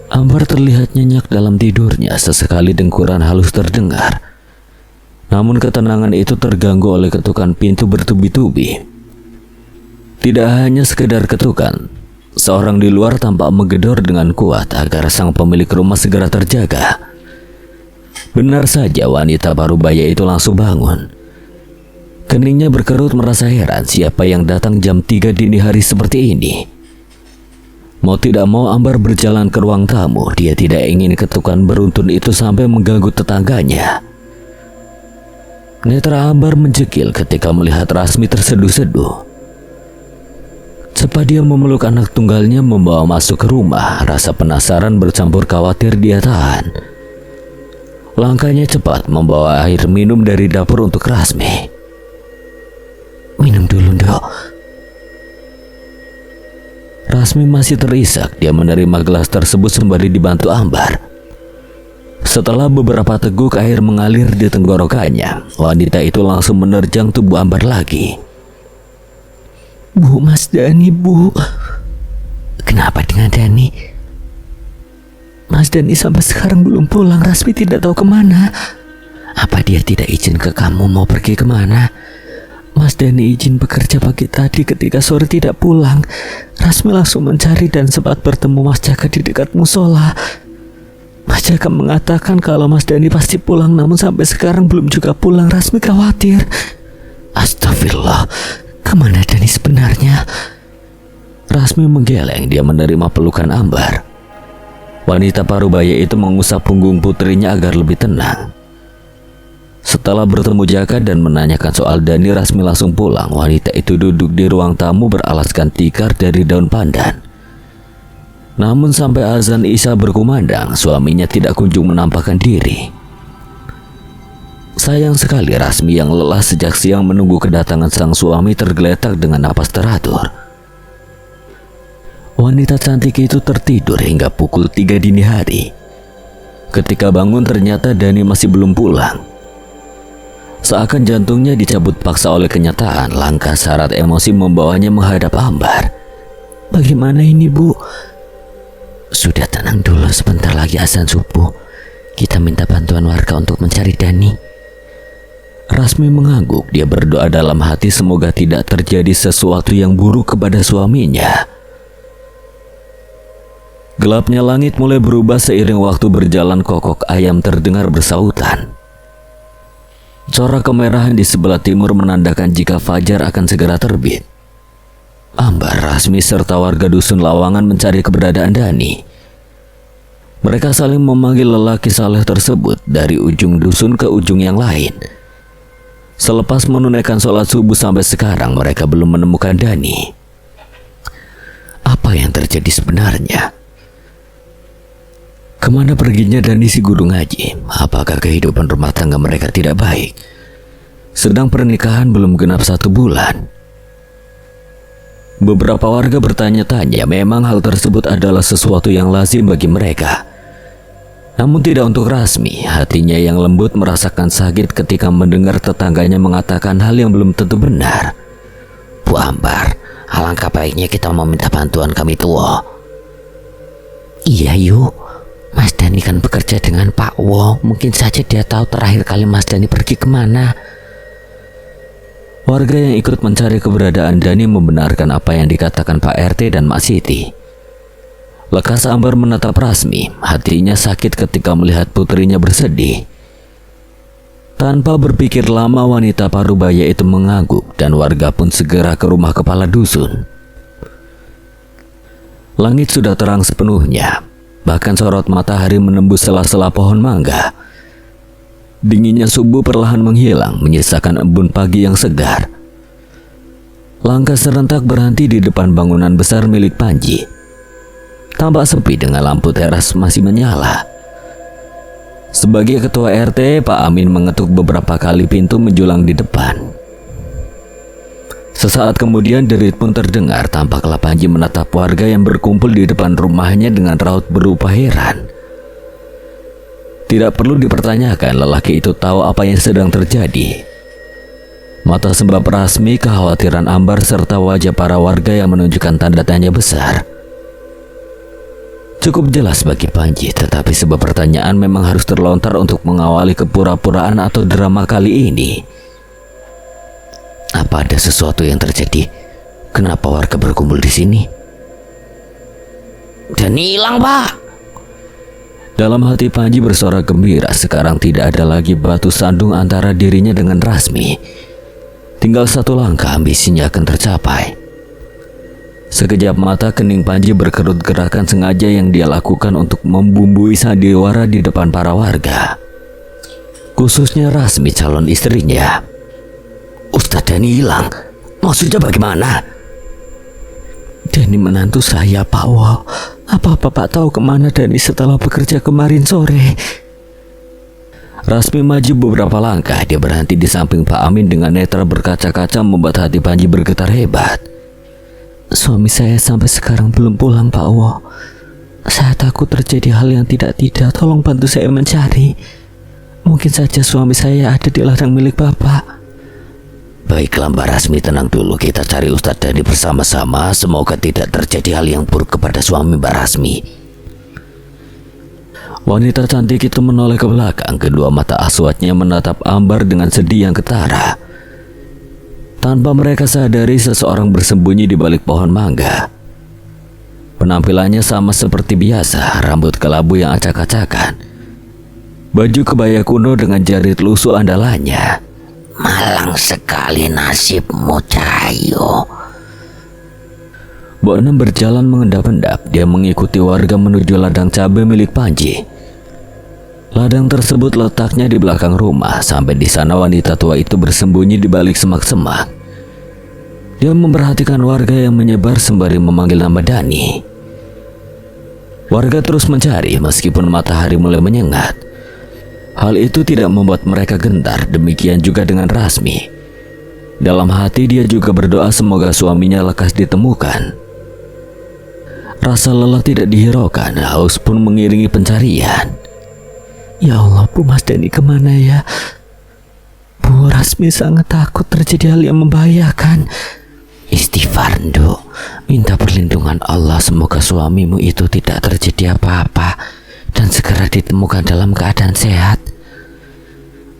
Ambar terlihat nyenyak dalam tidurnya, sesekali dengkuran halus terdengar. Namun ketenangan itu terganggu oleh ketukan pintu bertubi-tubi. Tidak hanya sekedar ketukan, seorang di luar tampak menggedor dengan kuat agar sang pemilik rumah segera terjaga. Benar saja, wanita parubaya itu langsung bangun. Keningnya berkerut merasa heran siapa yang datang jam 3 dini hari seperti ini. Mau tidak mau Ambar berjalan ke ruang tamu. Dia tidak ingin ketukan beruntun itu sampai mengganggu tetangganya. Netra Ambar menjekil ketika melihat Rasmi terseduh-seduh. Cepat dia memeluk anak tunggalnya membawa masuk ke rumah. Rasa penasaran bercampur khawatir dia tahan. Langkahnya cepat membawa air minum dari dapur untuk Rasmi. Minum dulu, Dok. Rasmi masih terisak. Dia menerima gelas tersebut sembari dibantu Ambar. Setelah beberapa teguk air mengalir di tenggorokannya, wanita itu langsung menerjang tubuh Ambar lagi. Bu, Mas Dani, Bu. Kenapa dengan Dani? Mas Dani sampai sekarang belum pulang. Rasmi tidak tahu kemana. Apa dia tidak izin ke kamu mau pergi kemana? Mas Dani izin bekerja pagi tadi, ketika sore tidak pulang. Rasmi langsung mencari dan sempat bertemu Mas Jaka di dekat musola. Mas Jaka mengatakan kalau Mas Dani pasti pulang, namun sampai sekarang belum juga pulang. Rasmi khawatir. Astagfirullah, kemana Dani sebenarnya? Rasmi menggeleng. Dia menerima pelukan Ambar. Wanita parubaya itu mengusap punggung putrinya agar lebih tenang. Setelah bertemu Jaka dan menanyakan soal Dani, Rasmi langsung pulang. Wanita itu duduk di ruang tamu beralaskan tikar dari daun pandan. Namun sampai azan Isya berkumandang, suaminya tidak kunjung menampakkan diri. Sayang sekali Rasmi yang lelah sejak siang menunggu kedatangan sang suami tergeletak dengan napas teratur. Wanita cantik itu tertidur hingga pukul 3 dini hari. Ketika bangun ternyata Dani masih belum pulang. Seakan jantungnya dicabut paksa oleh kenyataan, langkah syarat emosi membawanya menghadap Ambar. Bagaimana ini, Bu? Sudah tenang dulu, sebentar lagi azan subuh. Kita minta bantuan warga untuk mencari Dani. Rasmi mengangguk. Dia berdoa dalam hati semoga tidak terjadi sesuatu yang buruk kepada suaminya. Gelapnya langit mulai berubah seiring waktu berjalan. Kokok ayam terdengar bersautan. Corak kemerahan di sebelah timur menandakan jika fajar akan segera terbit. Ambar, Rasmi, serta warga dusun Lawangan mencari keberadaan Dani. Mereka saling memanggil lelaki saleh tersebut dari ujung dusun ke ujung yang lain. Selepas menunaikan sholat subuh sampai sekarang mereka belum menemukan Dani. Apa yang terjadi sebenarnya? Kemana perginya Dani si guru ngaji? Apakah kehidupan rumah tangga mereka tidak baik? Sedang pernikahan belum genap 1 bulan. Beberapa warga bertanya-tanya, memang hal tersebut adalah sesuatu yang lazim bagi mereka. Namun tidak untuk Rasmi. Hatinya yang lembut merasakan sakit ketika mendengar tetangganya mengatakan hal yang belum tentu benar. Bu Ambar, alangkah baiknya kita meminta bantuan kami tua. Iya yuk. Mas Dani kan bekerja dengan Pak Wo. Mungkin saja dia tahu terakhir kali Mas Dani pergi kemana. Warga yang ikut mencari keberadaan Dani membenarkan apa yang dikatakan Pak RT dan Mak Siti. Lekas Ambar menatap Rasmi. Hatinya sakit ketika melihat putrinya bersedih. Tanpa berpikir lama, wanita parubaya itu mengangguk dan warga pun segera ke rumah kepala dusun. Langit sudah terang sepenuhnya. Bahkan sorot matahari menembus sela-sela pohon mangga. Dinginnya subuh perlahan menghilang, menyisakan embun pagi yang segar. Langkah serentak berhenti di depan bangunan besar milik Panji. Tampak sepi dengan lampu teras masih menyala. Sebagai ketua RT, Pak Amin mengetuk beberapa kali pintu menjulang di depan. Sesaat kemudian derit pun terdengar. Tampaklah Panji menatap warga yang berkumpul di depan rumahnya dengan raut berupa heran. Tidak perlu dipertanyakan, lelaki itu tahu apa yang sedang terjadi. Mata sembab Rasmi, kekhawatiran Ambar, serta wajah para warga yang menunjukkan tanda tanya besar cukup jelas bagi Panji, tetapi sebuah pertanyaan memang harus terlontar untuk mengawali kepura-puraan atau drama kali ini. Apa ada sesuatu yang terjadi? Kenapa warga berkumpul di sini? Dani hilang, Pak. Dalam hati Panji bersorak gembira. Sekarang tidak ada lagi batu sandung antara dirinya dengan Rasmi. Tinggal satu langkah, ambisinya akan tercapai. Sekejap mata kening Panji berkerut, gerakan sengaja yang dia lakukan untuk membumbui sandiwara di depan para warga, khususnya Rasmi, calon istrinya. Ustadz Dani hilang. Maksudnya bagaimana? Dani menantu saya, Pak Wo. Apa Bapak tahu kemana Dani setelah bekerja kemarin sore? Rasmi maju beberapa langkah. Dia berhenti di samping Pak Amin dengan netra berkaca-kaca membuat hati Panji bergetar hebat. Suami saya sampai sekarang belum pulang, Pak Wo. Saya takut terjadi hal yang tidak-tidak. Tolong bantu saya mencari. Mungkin saja suami saya ada di ladang milik Bapak. Baiklah Mbak Rasmi, tenang dulu. Kita cari Ustadz Dani bersama-sama. Semoga tidak terjadi hal yang buruk kepada suami Mbak Rasmi. Wanita cantik itu menoleh ke belakang. Kedua mata aswatnya menatap Ambar dengan sedih yang ketara. Tanpa mereka sadari, seseorang bersembunyi di balik pohon mangga. Penampilannya sama seperti biasa, rambut kelabu yang acak-acakan, baju kebaya kuno dengan jarit lusuh andalannya. Malang sekali nasibmu, Cahayu. Mbok Enem berjalan mengendap-endap. Dia mengikuti warga menuju ladang cabai milik Panji. Ladang tersebut letaknya di belakang rumah. Sampai di sana wanita tua itu bersembunyi di balik semak-semak. Dia memperhatikan warga yang menyebar sembari memanggil nama Dani. Warga terus mencari meskipun matahari mulai menyengat. Hal itu tidak membuat mereka gentar. Demikian juga dengan Rasmi. Dalam hati dia juga berdoa semoga suaminya lekas ditemukan. Rasa lelah tidak dihiraukan. Haus pun mengiringi pencarian. Ya Allah, Bu, Mas Dani kemana ya? Bu, Rasmi sangat takut terjadi hal yang membahayakan. Istighfar, Nduk. Minta perlindungan Allah. Semoga suamimu itu tidak terjadi apa-apa dan segera ditemukan dalam keadaan sehat.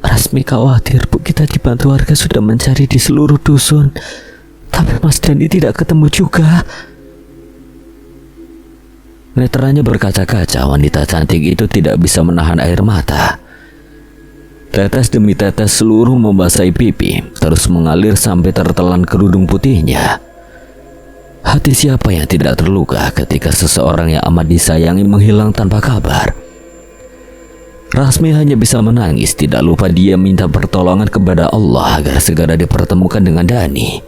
Rasmi khawatir, Bu. Kita dibantu warga sudah mencari di seluruh dusun, tapi Mas Dani tidak ketemu juga. Netranya berkaca-kaca. Wanita cantik itu tidak bisa menahan air mata. Tetes demi tetes seluruh membasahi pipi, terus mengalir sampai tertelan kerudung putihnya. Hati siapa yang tidak terluka ketika seseorang yang amat disayangi menghilang tanpa kabar? Rasmi hanya bisa menangis. Tidak lupa dia minta pertolongan kepada Allah agar segera dipertemukan dengan Dani.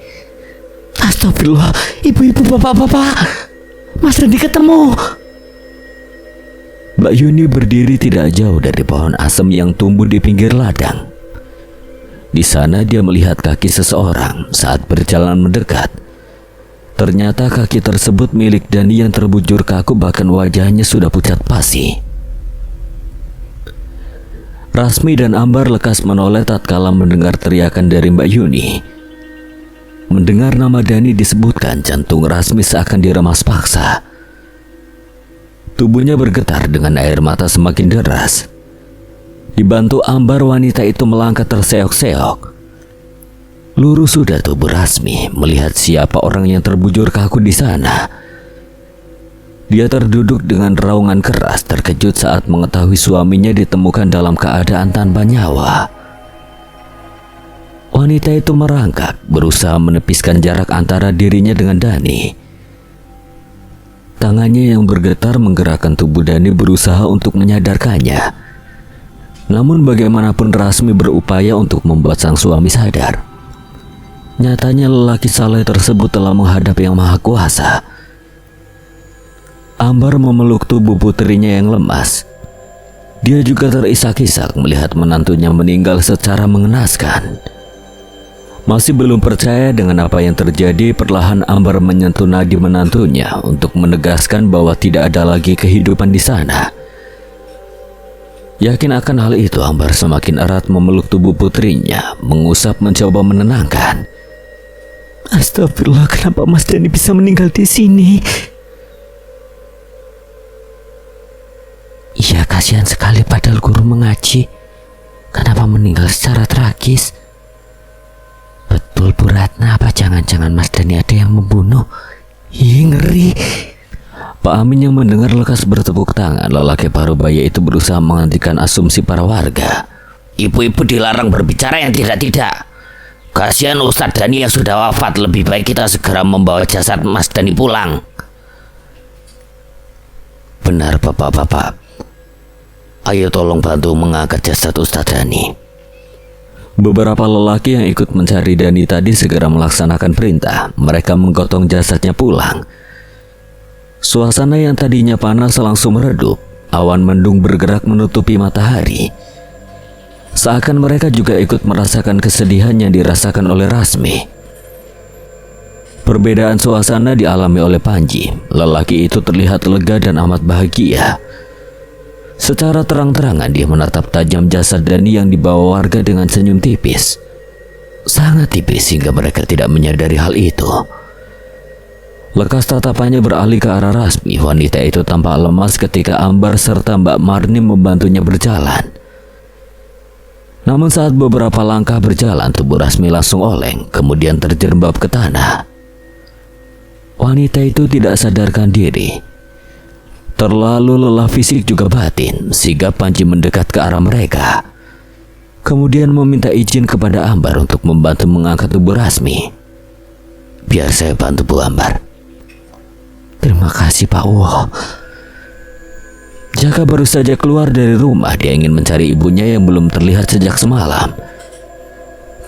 Astagfirullah, ibu-ibu, bapak-bapak, Mas Dani ketemu. Mbak Yuni berdiri tidak jauh dari pohon asem yang tumbuh di pinggir ladang. Di sana dia melihat kaki seseorang saat berjalan mendekat. Ternyata kaki tersebut milik Dani yang terbujur kaku, bahkan wajahnya sudah pucat pasi. Rasmi dan Ambar lekas menoleh tatkala mendengar teriakan dari Mbak Yuni. Mendengar nama Dani disebutkan, jantung Rasmi seakan diremas paksa. Tubuhnya bergetar dengan air mata semakin deras. Dibantu Ambar, wanita itu melangkah terseok-seok. Lurus sudah tubuh Rasmi melihat siapa orang yang terbujur kaku di sana. Dia terduduk dengan raungan keras, terkejut saat mengetahui suaminya ditemukan dalam keadaan tanpa nyawa. Wanita itu merangkak, berusaha menepiskan jarak antara dirinya dengan Dani. Tangannya yang bergetar menggerakkan tubuh Dani berusaha untuk menyadarkannya. Namun bagaimanapun Rasmi berupaya untuk membuat sang suami sadar. Nyatanya lelaki saleh tersebut telah menghadap Yang Maha Kuasa. Ambar memeluk tubuh putrinya yang lemas. Dia juga terisak-isak melihat menantunya meninggal secara mengenaskan. Masih belum percaya dengan apa yang terjadi, perlahan Ambar menyentuh nadi menantunya untuk menegaskan bahwa tidak ada lagi kehidupan di sana. Yakin akan hal itu, Ambar semakin erat memeluk tubuh putrinya, mengusap mencoba menenangkan. Astagfirullah, kenapa Mas Dani bisa meninggal di sini? Iya, kasihan sekali padahal guru mengaji. Kenapa meninggal secara tragis? Betul Bu Ratna, apa jangan-jangan Mas Dani ada yang membunuh? Ih, ngeri. Pak Amin yang mendengar lekas bertepuk tangan. Lelaki parubaya itu berusaha menghentikan asumsi para warga. Ibu-ibu dilarang berbicara yang tidak-tidak. Kasihan Ustadz Dani yang sudah wafat. Lebih baik kita segera membawa jasad Mas Dani pulang. Benar bapak-bapak. Ayo tolong bantu mengangkat jasad Ustadz Dani. Beberapa lelaki yang ikut mencari Dani tadi segera melaksanakan perintah. Mereka menggotong jasadnya pulang. Suasana yang tadinya panas langsung meredup. Awan mendung bergerak menutupi matahari. Seakan mereka juga ikut merasakan kesedihan yang dirasakan oleh Rasmi. Perbedaan suasana dialami oleh Panji. Lelaki itu terlihat lega dan amat bahagia. Secara terang-terangan dia menatap tajam jasad Dani yang dibawa warga dengan senyum tipis. Sangat tipis hingga mereka tidak menyadari hal itu. Lekas tatapannya beralih ke arah Rasmi. Wanita itu tampak lemas ketika Ambar serta Mbak Marni membantunya berjalan. Namun saat beberapa langkah berjalan, tubuh Rasmi langsung oleng, kemudian terjerembab ke tanah. Wanita itu tidak sadarkan diri. Terlalu lelah fisik juga batin, sigap Panji mendekat ke arah mereka. Kemudian meminta izin kepada Ambar untuk membantu mengangkat tubuh Rasmi. Biar saya bantu Bu Ambar. Terima kasih Pak Wo. Jaka baru saja keluar dari rumah. Dia ingin mencari ibunya yang belum terlihat sejak semalam.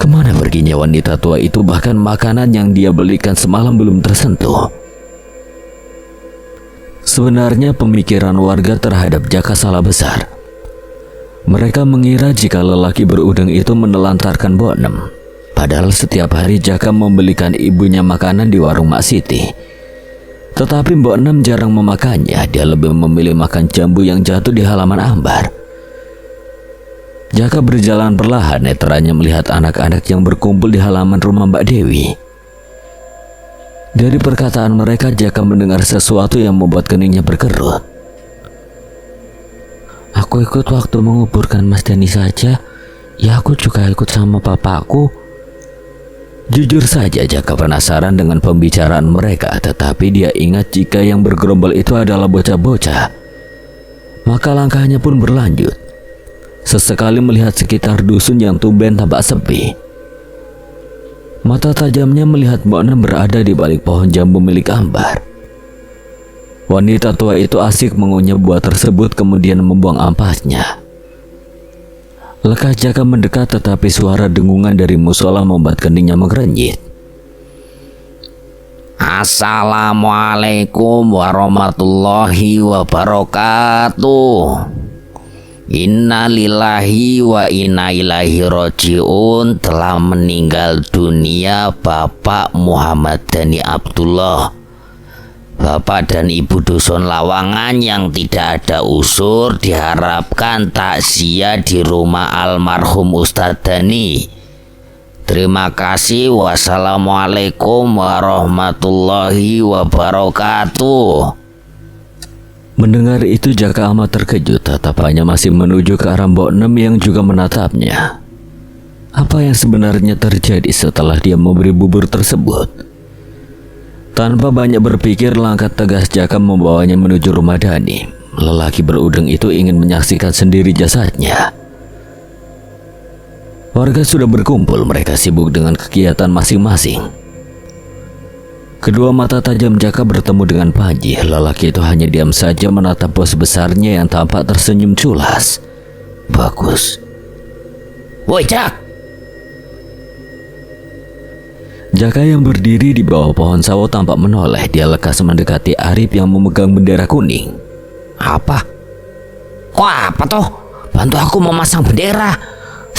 Kemana perginya wanita tua itu? Bahkan makanan yang dia belikan semalam belum tersentuh. Sebenarnya pemikiran warga terhadap Jaka salah besar. Mereka mengira jika lelaki berudeng itu menelantarkan Bonem. Padahal setiap hari Jaka membelikan ibunya makanan di warung Mak Siti. Tetapi Mbok Nem jarang memakannya. Dia lebih memilih makan jambu yang jatuh di halaman Ambar. Jaka berjalan perlahan, netranya melihat anak-anak yang berkumpul di halaman rumah Mbak Dewi. Dari perkataan mereka, Jaka mendengar sesuatu yang membuat keningnya berkerut. Aku ikut waktu menguburkan Mas Dani saja. Ya aku juga ikut sama bapakku. Jujur saja Jaka penasaran dengan pembicaraan mereka, tetapi dia ingat jika yang bergerombol itu adalah bocah-bocah. Maka langkahnya pun berlanjut. Sesekali melihat sekitar dusun yang tumben tampak sepi. Mata tajamnya melihat Mbok Nem berada di balik pohon jambu milik Ambar. Wanita tua itu asik mengunyah buah tersebut kemudian membuang ampasnya. Lekas Jaka mendekat, tetapi suara dengungan dari musola membuat keningnya mengerenyit. Assalamualaikum warahmatullahi wabarakatuh. Inna lillahi wa inna ilaihi roji'un. Telah meninggal dunia Bapak Muhammad Dani Abdullah, Bapak dan Ibu Dusun Lawangan yang tidak ada usur. Diharapkan takziah di rumah almarhum Ustadz Dani. Terima kasih. Wassalamualaikum warahmatullahi wabarakatuh. Mendengar itu Jaka amat terkejut. Tatapannya masih menuju ke arah Mbok Nem yang juga menatapnya. Apa yang sebenarnya terjadi setelah dia memberi bubur tersebut? Tanpa banyak berpikir, langkah tegas Jaka membawanya menuju rumah Dani. Lelaki berudeng itu ingin menyaksikan sendiri jasadnya. Warga sudah berkumpul, mereka sibuk dengan kegiatan masing-masing. Kedua mata tajam Jaka bertemu dengan Panji. Lelaki itu hanya diam saja menatap bos besarnya yang tampak tersenyum culas. Bagus. Woi Jak. Jaka yang berdiri di bawah pohon sawo tampak menoleh. Dia lekas mendekati Arif yang memegang bendera kuning. Apa? Kok apa toh? Bantu aku memasang bendera.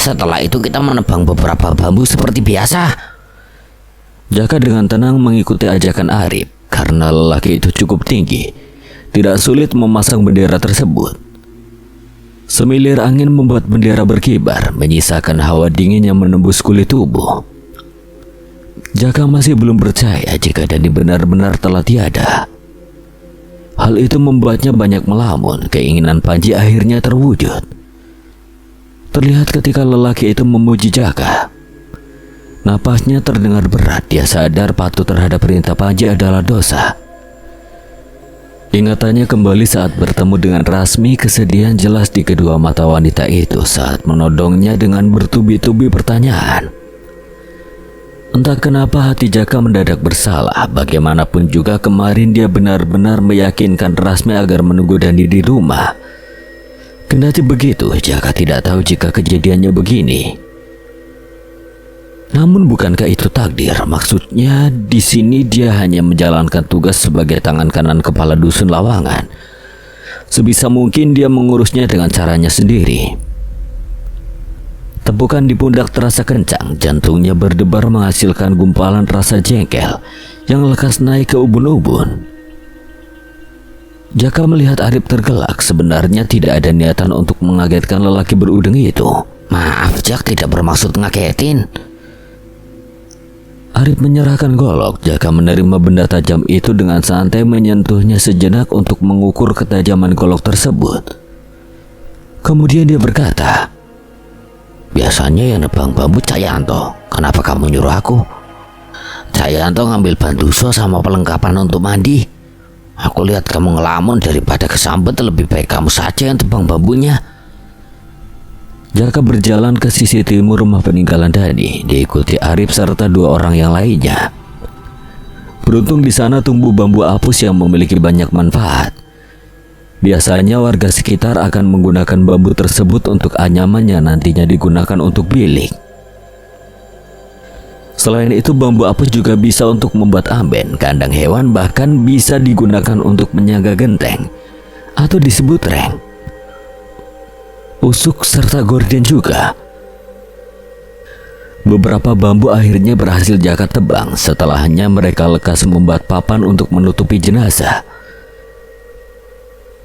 Setelah itu kita menebang beberapa bambu seperti biasa. Jaka dengan tenang mengikuti ajakan Arif. Karena lelaki itu cukup tinggi, tidak sulit memasang bendera tersebut. Semilir angin membuat bendera berkibar, menyisakan hawa dingin yang menembus kulit tubuh. Jaka masih belum percaya jika Dani benar-benar telah tiada. Hal itu membuatnya banyak melamun. Keinginan Panji akhirnya terwujud. Terlihat ketika lelaki itu memuji Jaka. Napasnya terdengar berat. Dia sadar patuh terhadap perintah Panji adalah dosa. Ingatannya kembali saat bertemu dengan Rasmi. Kesedihan jelas di kedua mata wanita itu saat menodongnya dengan bertubi-tubi pertanyaan. Entah kenapa hati Jaka mendadak bersalah. Bagaimanapun juga kemarin dia benar-benar meyakinkan Rasmi agar menunggu Dani di rumah. Kendati begitu, Jaka tidak tahu jika kejadiannya begini. Namun bukankah itu takdir? Maksudnya di sini dia hanya menjalankan tugas sebagai tangan kanan kepala dusun Lawangan. Sebisa mungkin dia mengurusnya dengan caranya sendiri. Tepukan di pundak terasa kencang, jantungnya berdebar menghasilkan gumpalan rasa jengkel yang lekas naik ke ubun-ubun. Jaka melihat Arif tergelak. Sebenarnya tidak ada niatan untuk mengagetkan lelaki berudeng itu. Maaf Jak, tidak bermaksud ngagetin. Arif menyerahkan golok. Jaka menerima benda tajam itu dengan santai, menyentuhnya sejenak untuk mengukur ketajaman golok tersebut. Kemudian dia berkata, biasanya yang nebang bambu Cayanto. Kenapa kamu nyuruh aku? Cayanto ngambil bantuso sama perlengkapan untuk mandi. Aku lihat kamu ngelamun, daripada kesambet lebih baik kamu saja yang tebang bambunya. Jaka berjalan ke sisi timur rumah peninggalan Dani, diikuti Arif serta dua orang yang lainnya. Beruntung di sana tumbuh bambu apus yang memiliki banyak manfaat. Biasanya warga sekitar akan menggunakan bambu tersebut untuk anyaman yang nantinya digunakan untuk bilik. Selain itu, bambu apus juga bisa untuk membuat amben, kandang hewan, bahkan bisa digunakan untuk menyangga genteng atau disebut reng, usuk, serta gorden juga. Beberapa bambu akhirnya berhasil Jaka tebang. Setelahnya mereka lekas membuat papan untuk menutupi jenazah.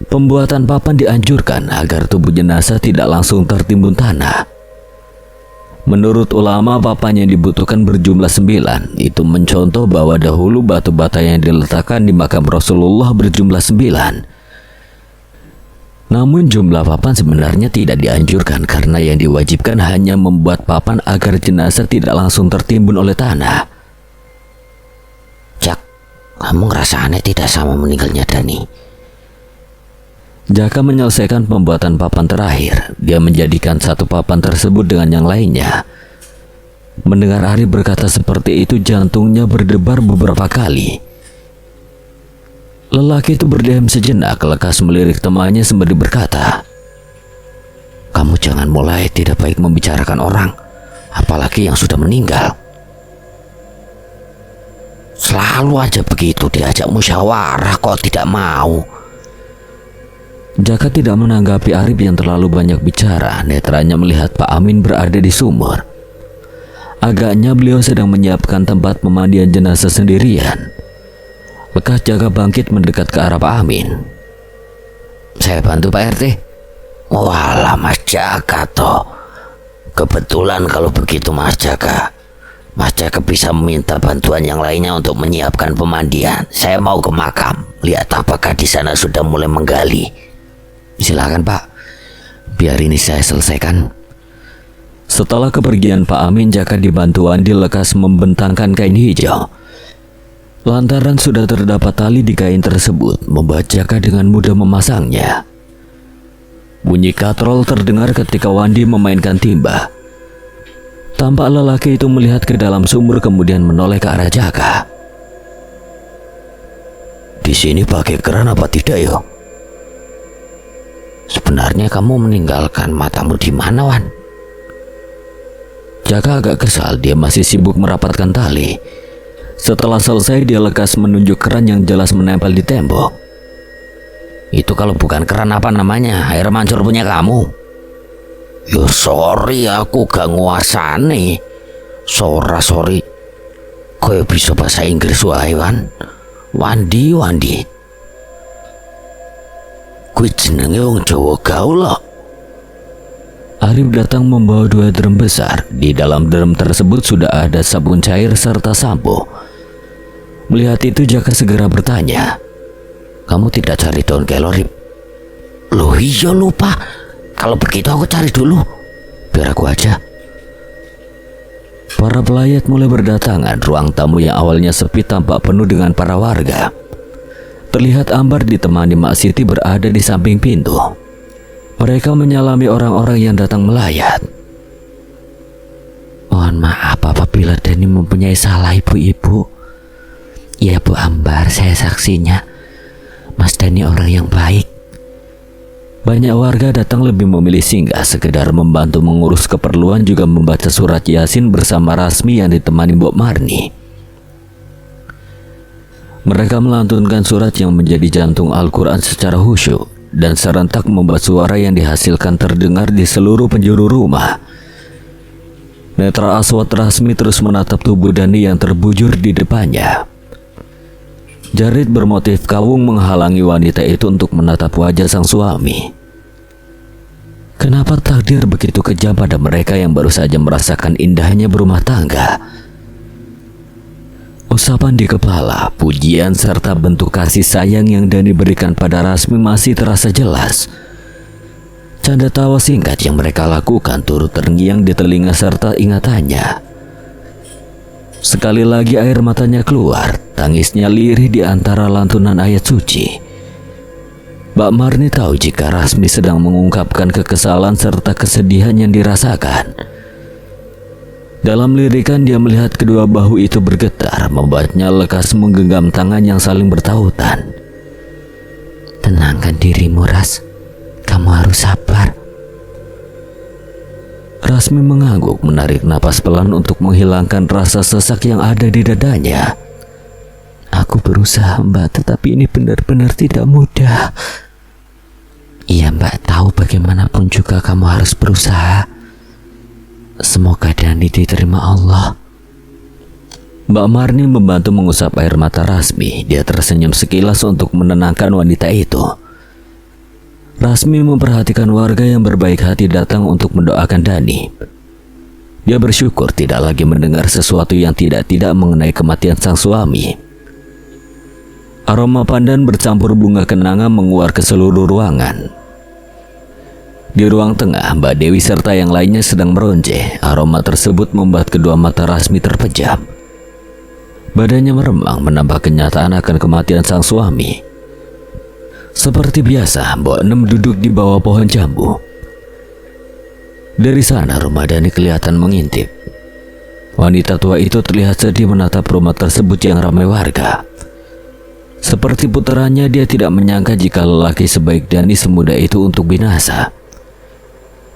Pembuatan papan dianjurkan agar tubuh jenazah tidak langsung tertimbun tanah. Menurut ulama, papan yang dibutuhkan berjumlah 9. Itu mencontoh bahwa dahulu batu bata yang diletakkan di makam Rasulullah berjumlah 9. Namun jumlah papan sebenarnya tidak dianjurkan karena yang diwajibkan hanya membuat papan agar jenazah tidak langsung tertimbun oleh tanah. Jak, kamu ngerasa aneh tidak sama meninggalnya Dani? Jaka menyelesaikan pembuatan papan terakhir. Dia menjadikan satu papan tersebut dengan yang lainnya. Mendengar Arif berkata seperti itu, jantungnya berdebar beberapa kali. Lelaki itu berdiam sejenak, lekas melirik temannya sembari berkata, kamu jangan mulai tidak baik membicarakan orang, apalagi yang sudah meninggal. Selalu aja begitu, diajak musyawarah kok tidak mau. Jaka tidak menanggapi Arif yang terlalu banyak bicara. Netranya melihat Pak Amin berada di sumur. Agaknya beliau sedang menyiapkan tempat pemandian jenazah sendirian. Lekas Jaka bangkit mendekat ke arah Pak Amin. Saya bantu Pak RT. Walah Mas Jaka toh. Kebetulan kalau begitu Mas Jaka. Mas Jaka bisa meminta bantuan yang lainnya untuk menyiapkan pemandian. Saya mau ke makam, lihat apakah di sana sudah mulai menggali. Silakan Pak, biar ini saya selesaikan. Setelah kepergian Pak Amin, Jaka dibantu Andi lekas membentangkan kain hijau. Lantaran sudah terdapat tali di kain tersebut, membuat Jaka dengan mudah memasangnya. Bunyi katrol terdengar ketika Wandi memainkan timba. Tampak lelaki itu melihat ke dalam sumur kemudian menoleh ke arah Jaka. Di sini pakai keran apa tidak yo? Sebenarnya kamu meninggalkan matamu di mana, Wan? Jaka agak kesal, dia masih sibuk merapatkan tali. Setelah selesai, dia lekas menunjuk keran yang jelas menempel di tembok. Itu kalau bukan keran apa namanya? Air mancur punya kamu. Yo sorry aku gak nguasani. Sorry. Kowe bisa bahasa Inggris wae kan? Wandi. Kuwi jenenge wong Jawa gaul lho. Arif datang membawa 2 drum besar. Di dalam drum tersebut sudah ada sabun cair serta sampo. Melihat itu Jaka segera bertanya, Kamu tidak cari daun kelor, Rip? Loh iya lupa. Kalau begitu aku cari dulu. Biar aku aja. para pelayat mulai berdatangan. Ruang tamu yang awalnya sepi tampak penuh dengan para warga. Terlihat Ambar ditemani Mak Siti berada di samping pintu. Mereka menyalami orang-orang yang datang melayat. Mohon maaf apabila Dani mempunyai salah ibu-ibu. Ya Bu Ambar, saya saksinya. Mas Dani orang yang baik. Banyak warga datang lebih memilih singgah sekedar membantu mengurus keperluan, juga membaca surat Yasin bersama Rasmi yang ditemani Mbok Marni. Mereka melantunkan surat yang menjadi jantung Al-Quran secara khusyuk dan serentak membuat suara yang dihasilkan terdengar di seluruh penjuru rumah. Netra aswad Rasmi terus menatap tubuh Dani yang terbujur di depannya. Jarit bermotif kawung menghalangi wanita itu untuk menatap wajah sang suami. Kenapa takdir begitu kejam pada mereka yang baru saja merasakan indahnya berumah tangga? Usapan di kepala, pujian serta bentuk kasih sayang yang Dani berikan pada Rasmi masih terasa jelas. Canda tawa singkat yang mereka lakukan turut terngiang di telinga serta ingatannya. Sekali lagi air matanya keluar, tangisnya lirih di antara lantunan ayat suci. Mbak Marni tahu jika Rasmi sedang mengungkapkan kekesalan serta kesedihan yang dirasakan. Dalam lirikan dia melihat kedua bahu itu bergetar, membuatnya lekas menggenggam tangan yang saling bertautan. Tenangkan dirimu, Ras. Kamu harus sabar. Rasmi mengangguk, menarik napas pelan untuk menghilangkan rasa sesak yang ada di dadanya. Aku berusaha, Mbak, tetapi ini benar-benar tidak mudah. Iya, Mbak, tahu bagaimanapun juga kamu harus berusaha. Semoga Dani diterima Allah. Mbak Marni membantu mengusap air mata Rasmi. Dia tersenyum sekilas untuk menenangkan wanita itu. Rasmi memperhatikan warga yang berbaik hati datang untuk mendoakan Dani. Dia bersyukur tidak lagi mendengar sesuatu yang tidak-tidak mengenai kematian sang suami. Aroma pandan bercampur bunga kenanga menguar ke seluruh ruangan. Di ruang tengah, Mbak Dewi serta yang lainnya sedang meronce. Aroma tersebut membuat kedua mata Rasmi terpejam. Badannya meremang menambah kenyataan akan kematian sang suami. Seperti biasa, Mbok Nem duduk di bawah pohon jambu. Dari sana rumah Dani kelihatan mengintip. Wanita tua itu terlihat sedih menatap rumah tersebut yang ramai warga. Seperti puterannya, dia tidak menyangka jika lelaki sebaik Dani semudah itu untuk binasa.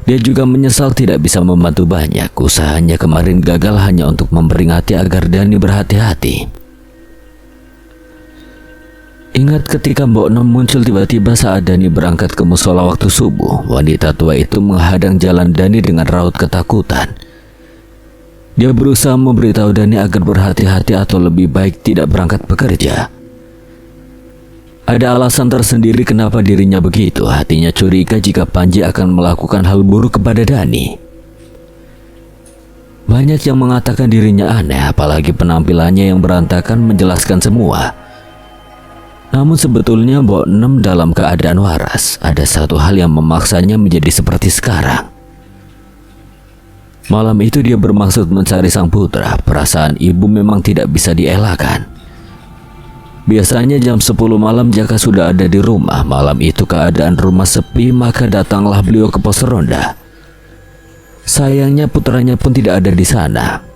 Dia juga menyesal tidak bisa membantu banyak. Usahanya kemarin gagal hanya untuk memperingati agar Dani berhati-hati. Ingat ketika Mbok Nem muncul tiba-tiba saat Dani berangkat ke musola waktu subuh. Wanita tua itu menghadang jalan Dani dengan raut ketakutan. Dia berusaha memberitahu Dani agar berhati-hati atau lebih baik tidak berangkat bekerja. Ada alasan tersendiri kenapa dirinya begitu. Hatinya curiga jika Panji akan melakukan hal buruk kepada Dani. Banyak yang mengatakan dirinya aneh, apalagi penampilannya yang berantakan menjelaskan semua. Namun sebetulnya Mbok Nem dalam keadaan waras. Ada satu hal yang memaksanya menjadi seperti sekarang. Malam itu dia bermaksud mencari sang putra. Perasaan ibu memang tidak bisa dielakkan. Biasanya jam 10 malam Jaka sudah ada di rumah. Malam itu keadaan rumah sepi, maka datanglah beliau ke pos ronda. Sayangnya putranya pun tidak ada di sana.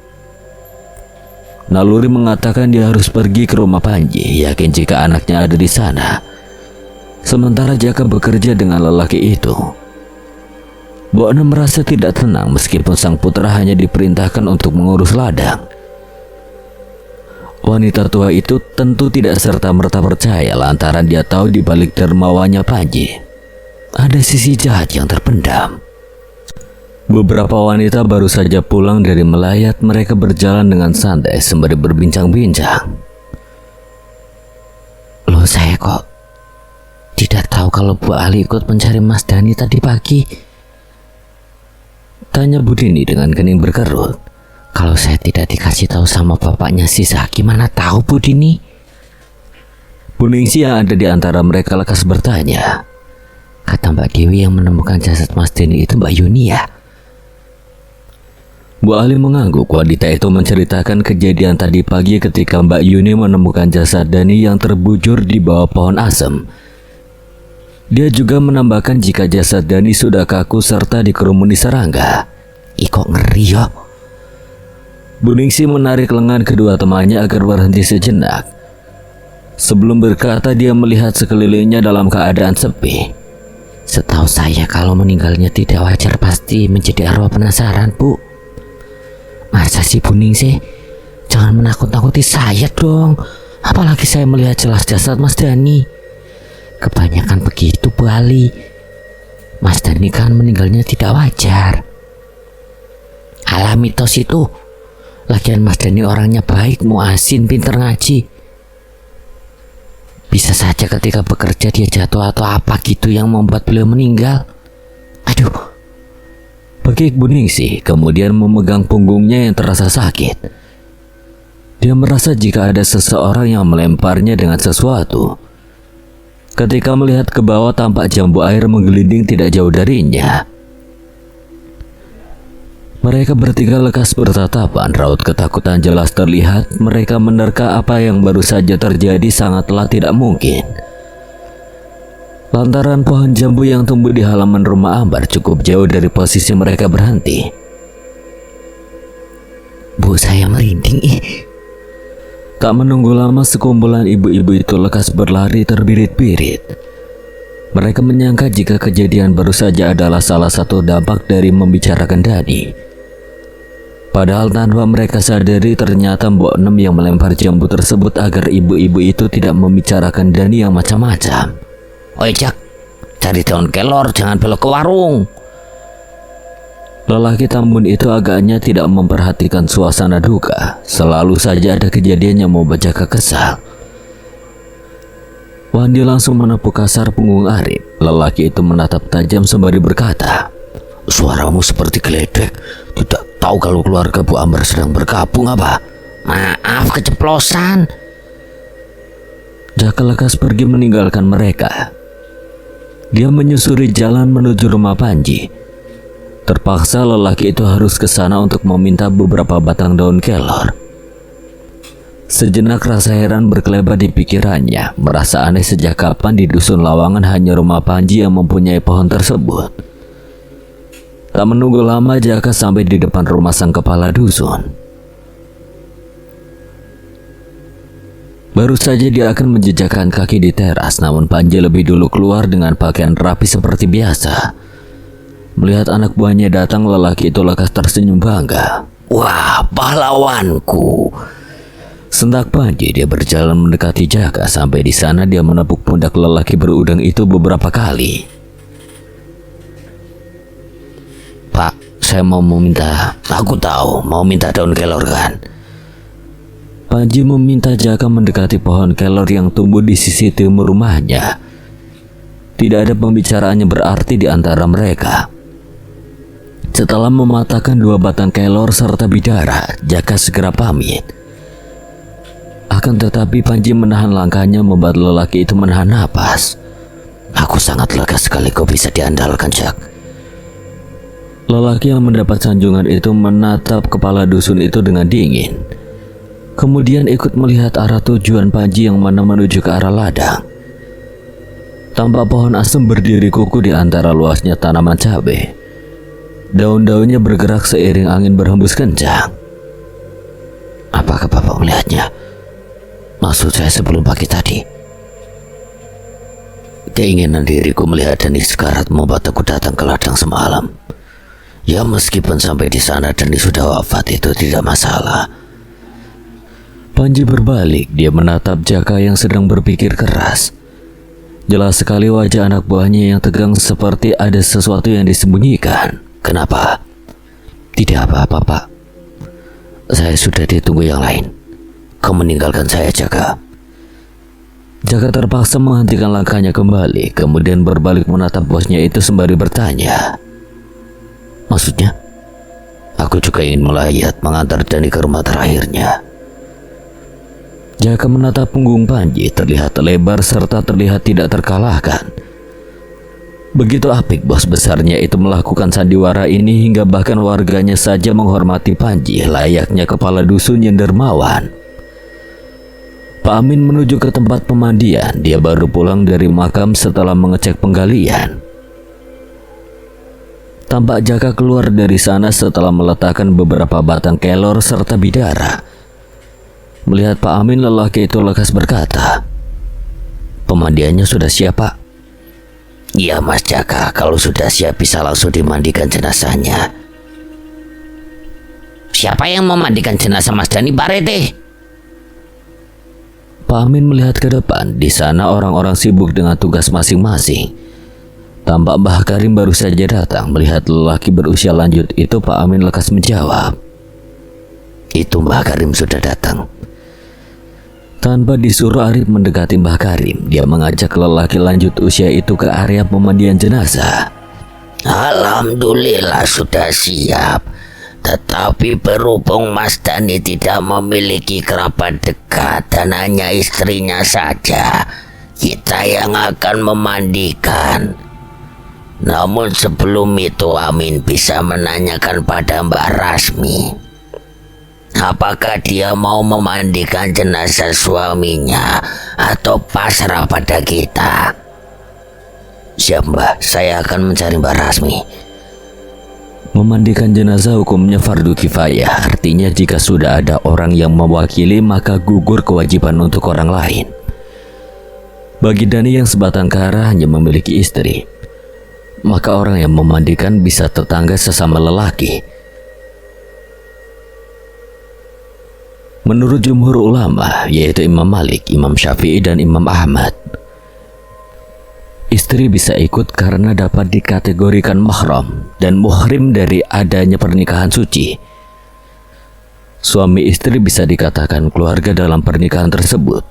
Naluri mengatakan dia harus pergi ke rumah Panji, yakin jika anaknya ada di sana. Sementara Jaka bekerja dengan lelaki itu. Mbok Nem merasa tidak tenang meskipun sang putra hanya diperintahkan untuk mengurus ladang. Wanita tua itu tentu tidak serta-merta percaya lantaran dia tahu di balik dermawannya Panji ada sisi jahat yang terpendam. Beberapa wanita baru saja pulang dari melayat. Mereka berjalan dengan santai sembari berbincang-bincang. Loh, saya kok tidak tahu kalau Bu Ali ikut mencari Mas Dani tadi pagi? Tanya Bu Dini dengan kening berkerut. Kalau saya tidak dikasih tahu sama bapaknya Sisa, gimana tahu Bu Dini? Bu Ningsi yang ada di antara mereka lekas bertanya. Kata Mbak Dewi yang menemukan jasad Mas Dani itu Mbak Yuni ya? Bu Ali mengangguk. Wanita itu menceritakan kejadian tadi pagi ketika Mbak Yuni menemukan jasad Dani yang terbujur di bawah pohon asem. Dia juga menambahkan jika jasad Dani sudah kaku serta dikerumuni serangga. Ih, kok ngeri ya? Bu Ningsi menarik lengan kedua temannya agar berhenti sejenak. Sebelum berkata, dia melihat sekelilingnya dalam keadaan sepi. Setahu saya kalau meninggalnya tidak wajar pasti menjadi arwah penasaran, Bu. Masa sih Bu Ningsi? Jangan menakut-nakuti saya dong. Apalagi saya melihat jelas jasad Mas Dani. Kebanyakan begitu Bu Ali. Mas Dani kan meninggalnya tidak wajar. Alah, mitos itu. Lagian Mas Dani orangnya baik, muasin, pinter ngaji. Bisa saja ketika bekerja dia jatuh atau apa gitu yang membuat beliau meninggal. Aduh. Bekik Bu Ningsi kemudian memegang punggungnya yang terasa sakit. Dia merasa jika ada seseorang yang melemparnya dengan sesuatu. Ketika melihat ke bawah, tampak jambu air menggelinding tidak jauh darinya. Mereka bertiga lekas bertatapan, raut ketakutan jelas terlihat. Mereka menerka apa yang baru saja terjadi sangatlah tidak mungkin. Lantaran pohon jambu yang tumbuh di halaman rumah Ambar cukup jauh dari posisi mereka berhenti. Bu, saya merinding. Tak menunggu lama, sekumpulan ibu-ibu itu lekas berlari terbirit-birit. Mereka menyangka jika kejadian baru saja adalah salah satu dampak dari membicarakan Dani. Padahal tanpa mereka sadari ternyata Mbok Nem yang melempar jambu tersebut agar ibu-ibu itu tidak membicarakan Dani yang macam-macam. Oi Jak, cari daun kelor, jangan belok ke warung. Lelaki tambun itu agaknya tidak memperhatikan suasana duka. Selalu saja ada kejadian yang membaca kesal. Wandi langsung menepuk kasar punggung Arif. Lelaki itu menatap tajam sembari berkata, Suaramu seperti geledek. Tidak tahu kalau keluarga Bu Ambar sedang berkabung apa? Maaf, keceplosan. Jaka lekas pergi meninggalkan mereka. Dia menyusuri jalan menuju rumah Panji. Terpaksa lelaki itu harus ke sana untuk meminta beberapa batang daun kelor. Sejenak rasa heran berkelebat di pikirannya. Merasa aneh sejak kapan di dusun Lawangan hanya rumah Panji yang mempunyai pohon tersebut. Tak menunggu lama, Jaka sampai di depan rumah sang kepala dusun. Baru saja dia akan menjejakkan kaki di teras, namun Panji lebih dulu keluar dengan pakaian rapi seperti biasa. Melihat anak buahnya datang, lelaki itu lekas tersenyum bangga. Wah, pahlawanku. Sentak Panji, dia berjalan mendekati Jaka. Sampai di sana dia menepuk pundak lelaki berudang itu beberapa kali. Pak, saya mau meminta. Aku tahu, mau minta daun kelor kan? Panji meminta Jaka mendekati pohon kelor yang tumbuh di sisi timur rumahnya. Tidak ada pembicaraan yang berarti di antara mereka. Setelah mematahkan 2 batang kelor serta bidara, Jaka segera pamit. Akan tetapi Panji menahan langkahnya, membuat lelaki itu menahan napas. Aku sangat lega sekali kau bisa diandalkan, Jak. Lelaki yang mendapat sanjungan itu menatap kepala dusun itu dengan dingin. Kemudian ikut melihat arah tujuan Panji yang mana menuju ke arah ladang. Tampak pohon asem berdiri kukuh di antara luasnya tanaman cabai. Daun-daunnya bergerak seiring angin berhembus kencang. Apakah Bapak melihatnya? Maksud saya sebelum pagi tadi. Keinginan diriku melihat Dani sekarat membuat aku datang ke ladang semalam. Ya, meskipun sampai di sana Dani sudah wafat, itu tidak masalah. Panji berbalik, dia menatap Jaka yang sedang berpikir keras. Jelas sekali wajah anak buahnya yang tegang seperti ada sesuatu yang disembunyikan. Kenapa? Tidak apa-apa, Pak. Saya sudah ditunggu yang lain. Kau meninggalkan saya, Jaka. Jaka terpaksa menghentikan langkahnya kembali, kemudian berbalik menatap bosnya itu sembari bertanya. Maksudnya? Aku juga ingin melayat mengantar Dani ke rumah terakhirnya. Jaka menatap punggung Panji, terlihat lebar serta terlihat tidak terkalahkan. Begitu apik bos besarnya itu melakukan sandiwara ini hingga bahkan warganya saja menghormati Panji layaknya kepala dusun yang dermawan. Pak Amin menuju ke tempat pemandian. Dia baru pulang dari makam setelah mengecek penggalian. Tampak Jaka keluar dari sana setelah meletakkan beberapa batang kelor serta bidara. Melihat Pak Amin, lelaki itu lekas berkata, Pemandiannya sudah siap, Pak? Iya, Mas Jaka. Kalau sudah siap bisa langsung dimandikan jenazahnya. Siapa yang memandikan jenazah Mas Dani, Pak Rete? Pak Amin melihat ke depan. Di sana orang-orang sibuk dengan tugas masing-masing. Tampak Mbah Karim baru saja datang. Melihat lelaki berusia lanjut itu, Pak Amin lekas menjawab, Itu Mbah Karim sudah datang. Tanpa disuruh Arif mendekati Mbah Karim, dia mengajak lelaki lanjut usia itu ke area pemandian jenazah. Alhamdulillah sudah siap. Tetapi berhubung Mas Dani tidak memiliki kerabat dekat dan hanya istrinya saja, kita yang akan memandikan. Namun sebelum itu Amin bisa menanyakan pada Mbak Rasmi, apakah dia mau memandikan jenazah suaminya atau pasrah pada kita? Siap, Mbak, saya akan mencari Mbak Rasmi. Memandikan jenazah hukumnya fardu kifayah, artinya jika sudah ada orang yang mewakili maka gugur kewajiban untuk orang lain. Bagi Dani yang sebatang kara hanya memiliki istri, maka orang yang memandikan bisa tetangga sesama lelaki. Menurut jumhur ulama, yaitu Imam Malik, Imam Syafi'i, dan Imam Ahmad, istri bisa ikut karena dapat dikategorikan mahram dan muhrim dari adanya pernikahan suci. Suami istri bisa dikatakan keluarga dalam pernikahan tersebut.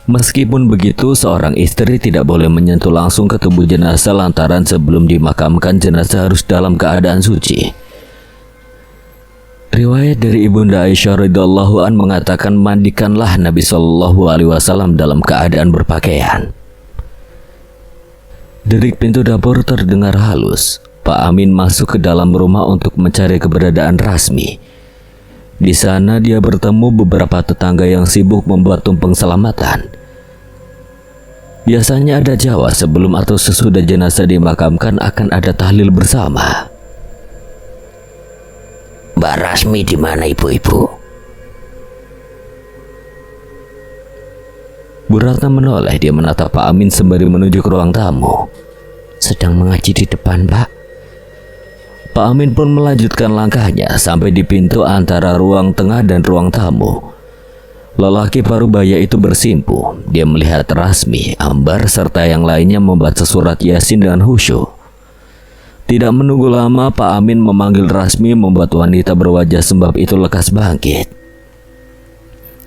Meskipun begitu, seorang istri tidak boleh menyentuh langsung ke tubuh jenazah lantaran sebelum dimakamkan jenazah harus dalam keadaan suci. Riwayat dari Ibunda Aisyah radhiyallahu an mengatakan, mandikanlah Nabi Shallallahu alaihi wasallam dalam keadaan berpakaian. Derik pintu dapur terdengar halus. Pak Amin masuk ke dalam rumah untuk mencari keberadaan Rasmi. Di sana dia bertemu beberapa tetangga yang sibuk membuat tumpeng selamatan. Biasanya ada Jawa sebelum atau sesudah jenazah dimakamkan akan ada tahlil bersama. Mbak Rasmi di mana, ibu-ibu? Bu Ratna menoleh. Dia menatap Pak Amin sembari menuju ke ruang tamu. Sedang mengaji di depan, Pak. Pak Amin pun melanjutkan langkahnya sampai di pintu antara ruang tengah dan ruang tamu. Lelaki parubaya itu bersimpu. Dia melihat Rasmi, Ambar, serta yang lainnya membaca surat Yasin dengan khusyuk. Tidak menunggu lama, Pak Amin memanggil Rasmi, membuat wanita berwajah sembab itu lekas bangkit.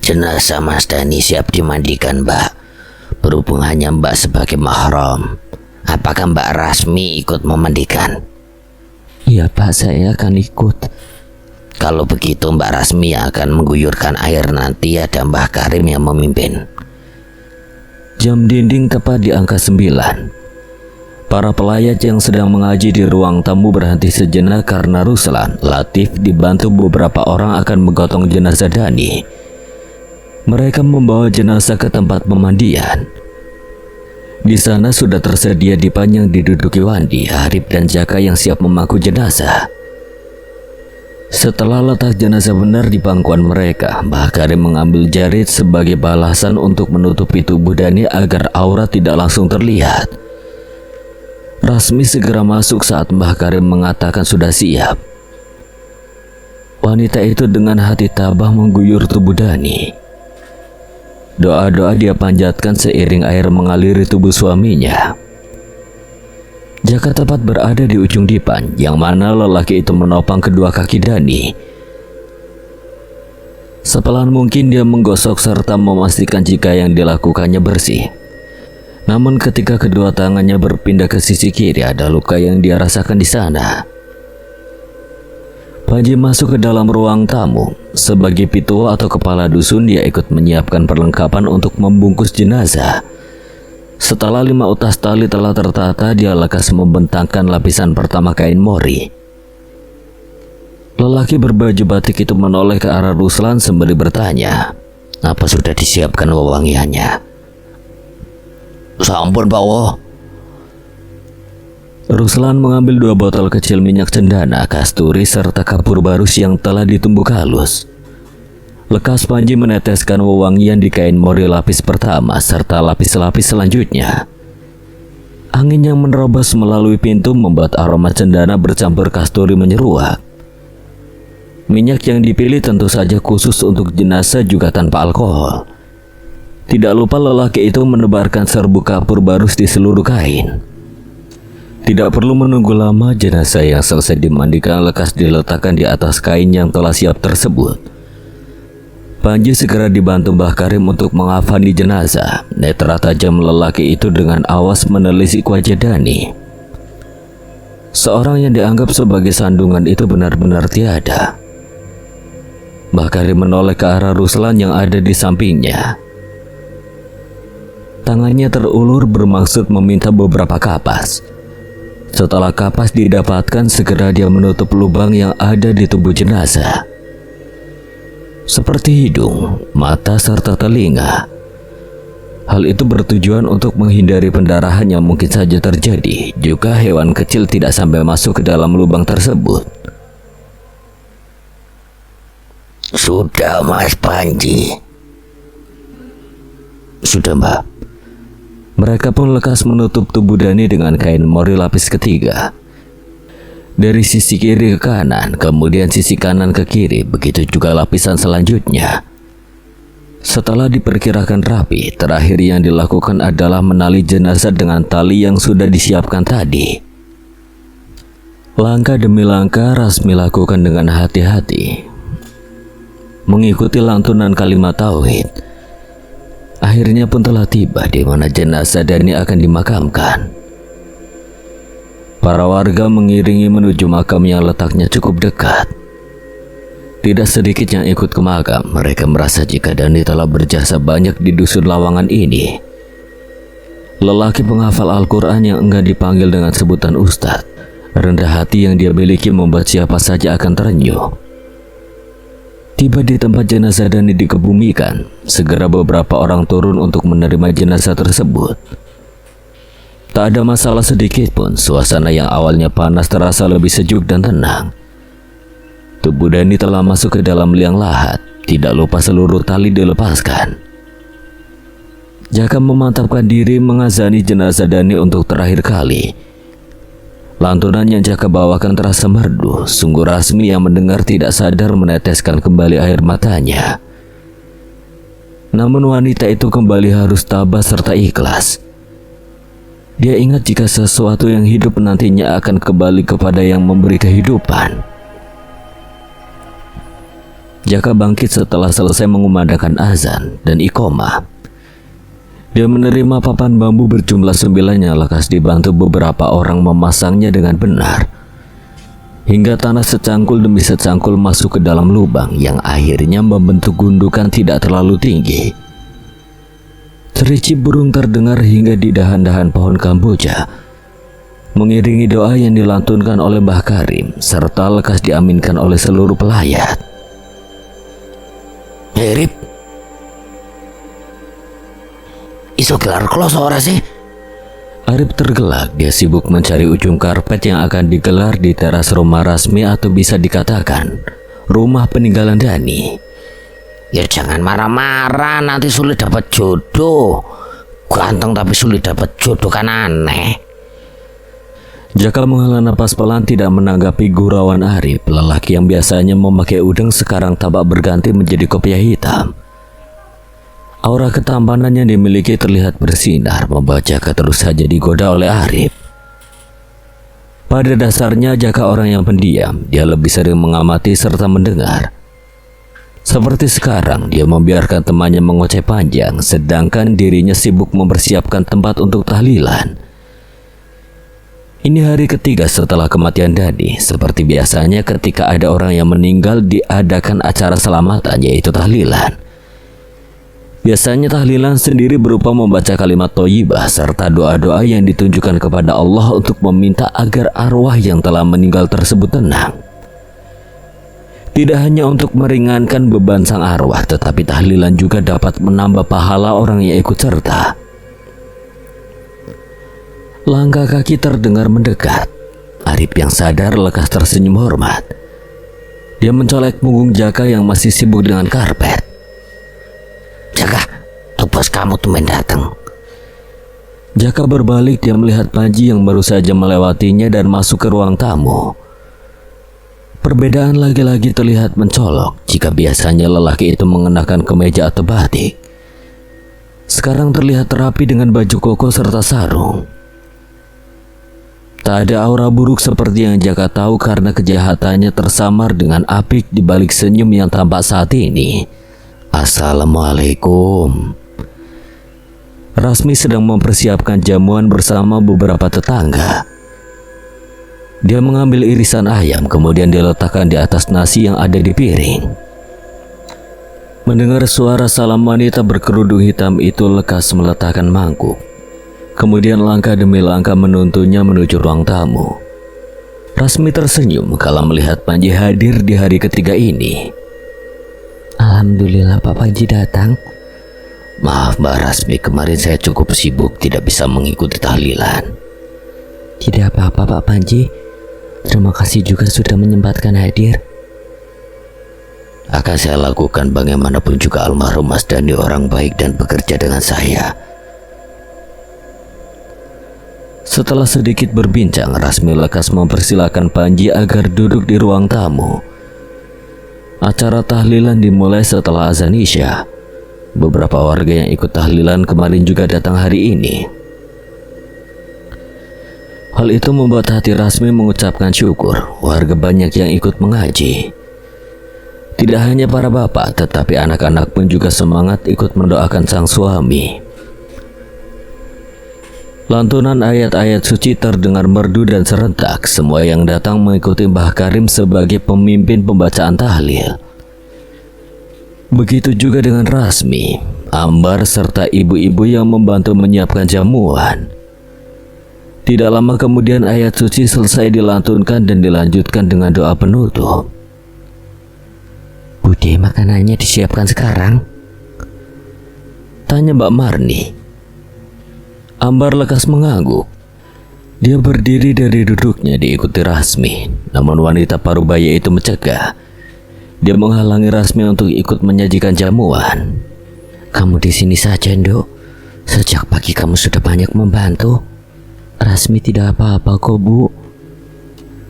Jenazah Mas Dani siap dimandikan, Mbak. Berhubung hanya Mbak sebagai mahram, apakah Mbak Rasmi ikut memandikan? Iya Pak, saya akan ikut. Kalau begitu Mbak Rasmi yang akan mengguyurkan air, nanti ada Mbah Karim yang memimpin. Jam dinding tepat di angka 9. Para pelayat yang sedang mengaji di ruang tamu berhenti sejenak karena Ruslan, Latif dibantu beberapa orang akan menggotong jenazah Dani. Mereka membawa jenazah ke tempat pemandian. Di sana sudah tersedia dipan yang diduduki Wandi, Arif, dan Jaka yang siap memangku jenazah. Setelah letak jenazah benar di pangkuan mereka, Mbah Karim mengambil jarit sebagai balasan untuk menutupi tubuh Dani agar aurat tidak langsung terlihat. Rasmi segera masuk saat Mbah Karim mengatakan sudah siap. Wanita itu dengan hati tabah mengguyur tubuh Dani. Doa-doa dia panjatkan seiring air mengaliri tubuh suaminya. Jaka tepat berada di ujung dipan, yang mana lelaki itu menopang kedua kaki Dani. Sepelan mungkin dia menggosok serta memastikan jika yang dilakukannya bersih. Namun ketika kedua tangannya berpindah ke sisi kiri, ada luka yang dia rasakan di sana. Panji masuk ke dalam ruang tamu. Sebagai pitua atau kepala dusun, dia ikut menyiapkan perlengkapan untuk membungkus jenazah. Setelah 5 utas tali telah tertata, dia lekas membentangkan lapisan pertama kain mori. Lelaki berbaju batik itu menoleh ke arah Ruslan sembari bertanya, "Apa sudah disiapkan wewangiannya?" "Sampun, Pak Wo." Ruslan mengambil 2 botol kecil minyak cendana, kasturi, serta kapur barus yang telah ditumbuk halus. Lekas Panji meneteskan wewangian di kain mori lapis pertama serta lapis-lapis selanjutnya. Angin yang menerobos melalui pintu membuat aroma cendana bercampur kasturi menyeruak. Minyak yang dipilih tentu saja khusus untuk jenazah juga tanpa alkohol. Tidak lupa lelaki itu menebarkan serbuk kapur barus di seluruh kain. Tidak perlu menunggu lama, jenazah yang selesai dimandikan lekas diletakkan di atas kain yang telah siap tersebut. Panji segera dibantu Mbah Karim untuk mengafani jenazah. Netra tajam lelaki itu dengan awas menelisik wajah Dani. Seorang yang dianggap sebagai sandungan itu benar-benar tiada. Mbah Karim menoleh ke arah Ruslan yang ada di sampingnya. Tangannya terulur bermaksud meminta beberapa kapas. Setelah kapas didapatkan, segera dia menutup lubang yang ada di tubuh jenazah. Seperti hidung, mata, serta telinga. Hal itu bertujuan untuk menghindari pendarahan yang mungkin saja terjadi jika hewan kecil tidak sampai masuk ke dalam lubang tersebut. "Sudah, Mas Panji." "Sudah, Mbak." Mereka pun lekas menutup tubuh Dani dengan kain mori lapis ketiga. Dari sisi kiri ke kanan, kemudian sisi kanan ke kiri, begitu juga lapisan selanjutnya. Setelah diperkirakan rapi, terakhir yang dilakukan adalah menali jenazah dengan tali yang sudah disiapkan tadi. Langkah demi langkah Rasmi lakukan dengan hati-hati, mengikuti lantunan kalimat tauhid. Akhirnya pun telah tiba di mana jenazah Dani akan dimakamkan. Para warga mengiringi menuju makam yang letaknya cukup dekat. Tidak sedikit yang ikut ke makam. Mereka merasa jika Dani telah berjasa banyak di dusun Lawangan ini. Lelaki penghafal Al-Quran yang enggan dipanggil dengan sebutan Ustadz, rendah hati yang dia miliki membuat siapa saja akan terenyuh. Tiba di tempat jenazah Dani dikebumikan, segera beberapa orang turun untuk menerima jenazah tersebut. Tak ada masalah sedikit pun, suasana yang awalnya panas terasa lebih sejuk dan tenang. Tubuh Dani telah masuk ke dalam liang lahat, tidak lupa seluruh tali dilepaskan. Jaka memantapkan diri mengazani jenazah Dani untuk terakhir kali. Lantunan yang Jaka bawakan terasa merdu, sungguh Rasmi yang mendengar tidak sadar meneteskan kembali air matanya. Namun wanita itu kembali harus tabah serta ikhlas. Dia ingat jika sesuatu yang hidup nantinya akan kembali kepada yang memberi kehidupan. Jaka bangkit setelah selesai mengumandangkan azan dan iqomah. Dia menerima papan bambu berjumlah 9 yang lekas dibantu beberapa orang memasangnya dengan benar. Hingga tanah secangkul demi secangkul masuk ke dalam lubang yang akhirnya membentuk gundukan tidak terlalu tinggi. Cericip burung terdengar hingga di dahan-dahan pohon kamboja, mengiringi doa yang dilantunkan oleh Mbah Karim, serta lekas diaminkan oleh seluruh pelayat. "Rip, iso gelar klos ora sih?" Arif tergelak, dia sibuk mencari ujung karpet yang akan digelar di teras rumah Rasmi atau bisa dikatakan rumah peninggalan Dani. "Ya jangan marah-marah, nanti sulit dapat jodoh. Ganteng tapi sulit dapat jodoh kan aneh." Jaka menghela napas pelan tidak menanggapi gurauan Arif. Lelaki yang biasanya memakai udeng sekarang tampak berganti menjadi kopiah hitam. Aura ketampanan yang dimiliki terlihat bersinar, membawa Jaka terus saja digoda oleh Arif. Pada dasarnya Jaka orang yang pendiam, dia lebih sering mengamati serta mendengar. Seperti sekarang, dia membiarkan temannya mengoceh panjang, sedangkan dirinya sibuk mempersiapkan tempat untuk tahlilan. Ini hari ketiga setelah kematian Dani. Seperti biasanya ketika ada orang yang meninggal, diadakan acara selamatan, yaitu tahlilan. Biasanya tahlilan sendiri berupa membaca kalimat thayyibah serta doa-doa yang ditunjukkan kepada Allah untuk meminta agar arwah yang telah meninggal tersebut tenang. Tidak hanya untuk meringankan beban sang arwah, tetapi tahlilan juga dapat menambah pahala orang yang ikut serta. Langkah kaki terdengar mendekat. Arif yang sadar lekas tersenyum hormat. Dia mencolek punggung Jaka yang masih sibuk dengan karpet. Jaka, tuh bos kamu tumben datang. Jaka berbalik, dia melihat Panji yang baru saja melewatinya dan masuk ke ruang tamu. Perbedaan lagi-lagi terlihat mencolok. Jika biasanya lelaki itu mengenakan kemeja atau batik, sekarang terlihat rapi dengan baju koko serta sarung. Tak ada aura buruk seperti yang Jaka tahu karena kejahatannya tersamar dengan apik di balik senyum yang tampak saat ini. Assalamualaikum. Rasmi sedang mempersiapkan jamuan bersama beberapa tetangga. Dia mengambil irisan ayam, kemudian diletakkan di atas nasi yang ada di piring. Mendengar suara salam wanita berkerudung hitam itu lekas meletakkan mangkuk. Kemudian langkah demi langkah menuntunnya menuju ruang tamu. Rasmi tersenyum kala melihat Panji hadir di hari ketiga ini. Alhamdulillah Pak Panji datang. Maaf Mbak Rasmi, kemarin saya cukup sibuk tidak bisa mengikuti tahlilan. Tidak apa-apa Pak Panji. Terima kasih juga sudah menyempatkan hadir. Akan saya lakukan, bagaimanapun juga almarhum Mas Dani orang baik dan bekerja dengan saya. Setelah sedikit berbincang, Rasmi lekas mempersilahkan Panji agar duduk di ruang tamu. Acara tahlilan dimulai setelah azan Isya. Beberapa warga yang ikut tahlilan kemarin juga datang hari ini. Hal itu membuat hati Rasmi mengucapkan syukur. Warga banyak yang ikut mengaji. Tidak hanya para bapak, tetapi anak-anak pun juga semangat ikut mendoakan sang suami. Lantunan ayat-ayat suci terdengar merdu dan serentak. Semua yang datang mengikuti Mbah Karim sebagai pemimpin pembacaan tahlil. Begitu juga dengan Rasmi, Ambar, serta ibu-ibu yang membantu menyiapkan jamuan. Tidak lama kemudian ayat suci selesai dilantunkan dan dilanjutkan dengan doa penutup. Bude, makanannya disiapkan sekarang? Tanya Mbak Marni. Ambar lekas mengangguk. Dia berdiri dari duduknya diikuti Rasmi, namun wanita parubaya itu mencegah. Dia menghalangi Rasmi untuk ikut menyajikan jamuan. Kamu di sini saja, Nduk. Sejak pagi kamu sudah banyak membantu. Rasmi tidak apa-apa kok, Bu.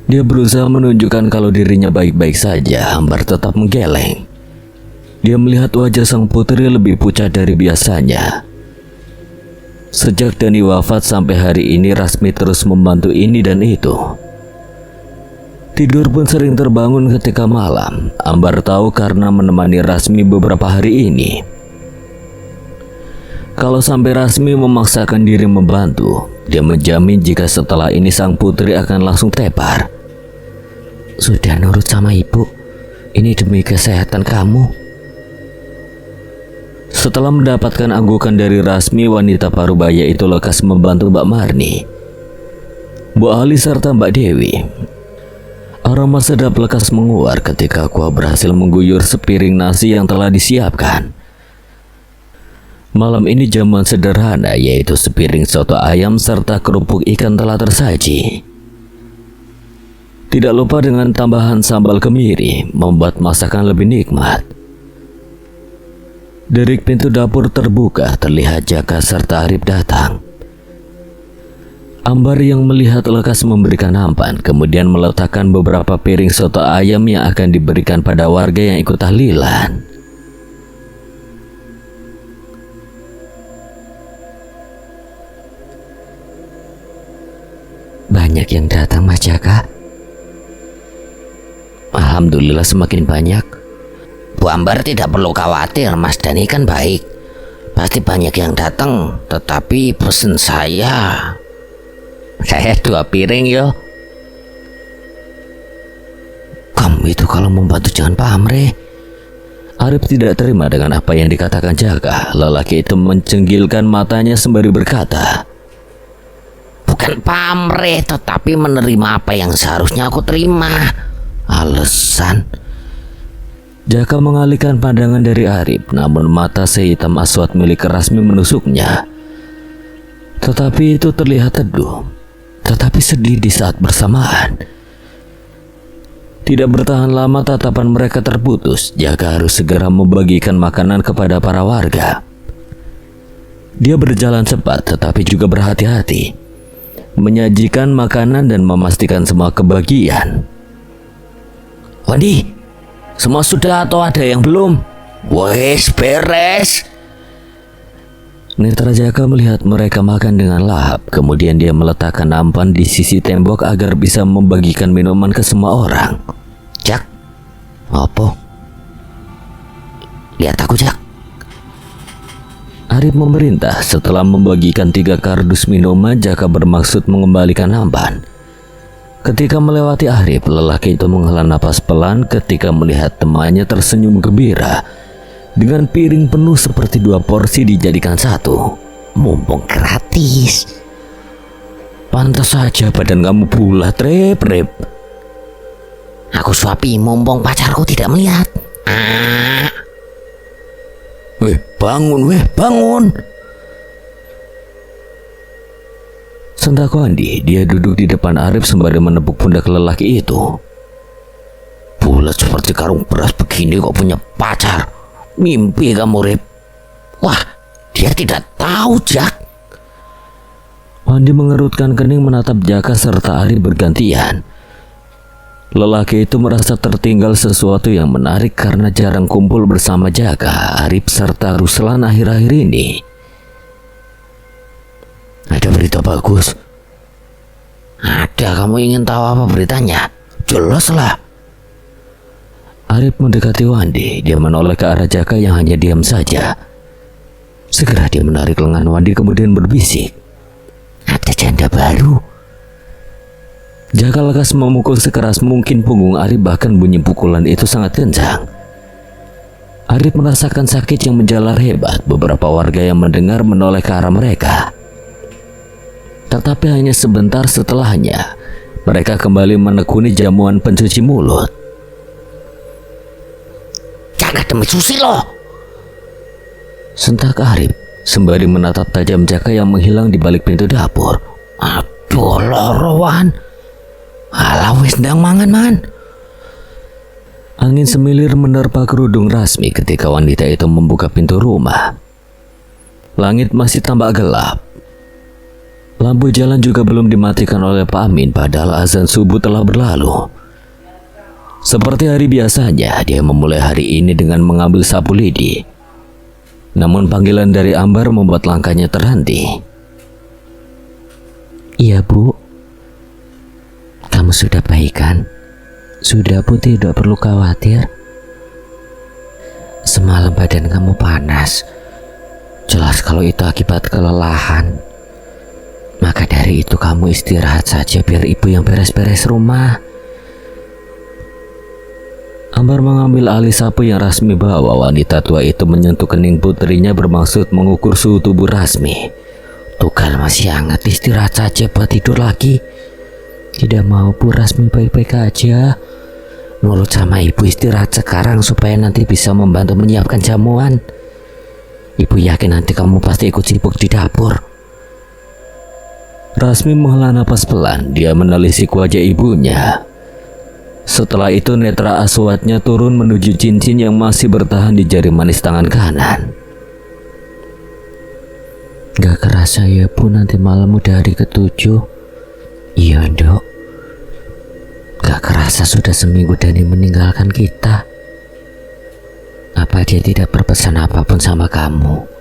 Dia berusaha menunjukkan kalau dirinya baik-baik saja. Ambar tetap menggeleng. Dia melihat wajah sang putri lebih pucat dari biasanya. Sejak Dani wafat sampai hari ini, Rasmi terus membantu ini dan itu. Tidur pun sering terbangun ketika malam. Ambar tahu karena menemani Rasmi beberapa hari ini. Kalau sampai Rasmi memaksakan diri membantu, dia menjamin jika setelah ini sang putri akan langsung tepar. Sudah nurut sama ibu. Ini demi kesehatan kamu. Setelah mendapatkan anggukan dari Rasmi, wanita parubaya itu lekas membantu Mbak Marni, Bu Ali serta Mbak Dewi. Aroma sedap lekas menguar ketika kuah berhasil mengguyur sepiring nasi yang telah disiapkan. Malam ini jamuan sederhana, yaitu sepiring soto ayam serta kerupuk ikan telah tersaji. Tidak lupa dengan tambahan sambal kemiri, membuat masakan lebih nikmat. Derik pintu dapur terbuka, terlihat Jaka serta Arif datang. Ambar yang melihat lekas memberikan nampan, kemudian meletakkan beberapa piring soto ayam yang akan diberikan pada warga yang ikut tahlilan. banyak yang datang, Mas Jaka? Alhamdulillah semakin banyak. Bu Ambar tidak perlu khawatir, Mas Dani kan baik. Pasti banyak yang datang, tetapi pesen saya 2 piring yo. Kamu itu kalau membantu jangan pamrih. Arif tidak terima dengan apa yang dikatakan Jaka. Lelaki itu mencenggilkan matanya sembari berkata, Bukan pamrih, tetapi menerima apa yang seharusnya aku terima. Alasan? Jaka mengalihkan pandangan dari Arif, namun mata sehitam aswad milik Rasmi menusuknya. Tetapi itu terlihat teduh, tetapi sedih di saat bersamaan. Tidak bertahan lama tatapan mereka terputus. Jaka harus segera membagikan makanan kepada para warga. Dia berjalan cepat tetapi juga berhati-hati, menyajikan makanan dan memastikan semua kebagian. Wandi, semua sudah atau ada yang belum? Wes beres. Netra Jaka melihat mereka makan dengan lahap. Kemudian dia meletakkan nampan di sisi tembok agar bisa membagikan minuman ke semua orang. Jak, Apa? lihat aku Jak. Arif memerintah. Setelah membagikan 3 kardus minuman, Jaka bermaksud mengembalikan nampan. Ketika melewati Arif, lelaki itu menghela napas pelan ketika melihat temannya tersenyum gembira dengan piring penuh seperti 2 porsi dijadikan 1. Mumpung gratis. Pantas saja badan kamu bulat, Rep. Aku suapi mumpung pacarku tidak melihat. Bangun. Sentak Wandi, dia duduk di depan Arif sembari menepuk pundak lelaki itu. Bulat seperti karung beras begini kok punya pacar. Mimpi kamu, Rip. Wah, dia tidak tahu, Jak. Wandi mengerutkan kening menatap Jaka serta Arif bergantian. Lelaki itu merasa tertinggal sesuatu yang menarik karena jarang kumpul bersama Jaka, Arif serta Ruslan akhir-akhir ini. Ada berita bagus. Ada, kamu ingin tahu apa beritanya? Jelaslah. Arif mendekati Wandi. Dia menoleh ke arah Jaka yang hanya diam saja. Segera dia menarik lengan Wandi kemudian berbisik, Ada janda baru. Jaka lekas memukul sekeras mungkin punggung Arif, bahkan bunyi pukulan itu sangat kencang. Arif merasakan sakit yang menjalar hebat. Beberapa warga yang mendengar menoleh ke arah mereka. Tetapi hanya sebentar setelahnya, mereka kembali menekuni jamuan pencuci mulut. Jaga demi Susilo. Sentak Arif sembari menatap tajam Jaka yang menghilang di balik pintu dapur. Aduh, lorowan. Alah wis ndang mangan. Angin semilir menerpa kerudung Rasmi ketika wanita itu membuka pintu rumah. Langit masih tampak gelap. Lampu jalan juga belum dimatikan oleh Pak Amin padahal azan subuh telah berlalu. Seperti hari biasanya, dia memulai hari ini dengan mengambil sapu lidi. Namun panggilan dari Ambar membuat langkahnya terhenti. Iya, Bu. Kamu sudah baik kan? Sudah, Bu, tidak perlu khawatir. Semalam badan kamu panas. Jelas kalau itu akibat kelelahan. Maka dari itu kamu istirahat saja biar ibu yang beres-beres rumah. Ambar mengambil alih sapu yang Rasmi bawa. Wanita tua itu menyentuh kening putrinya bermaksud mengukur suhu tubuh Rasmi. Tuh kan masih hangat, istirahat saja buat tidur lagi. Tidak mau, Bu, Rasmi baik-baik aja. Nurut sama ibu, istirahat sekarang supaya nanti bisa membantu menyiapkan jamuan. Ibu yakin nanti kamu pasti ikut sibuk di dapur. Rasmi menghela napas pelan. Dia menelisik wajah ibunya. Setelah itu netra aswatnya turun menuju cincin yang masih bertahan di jari manis tangan kanan. Gak kerasa ya, Bu, nanti malam udah hari ke-7. Iya, Dok. Gak kerasa sudah seminggu Dani meninggalkan kita. Apa dia tidak berpesan apapun sama kamu?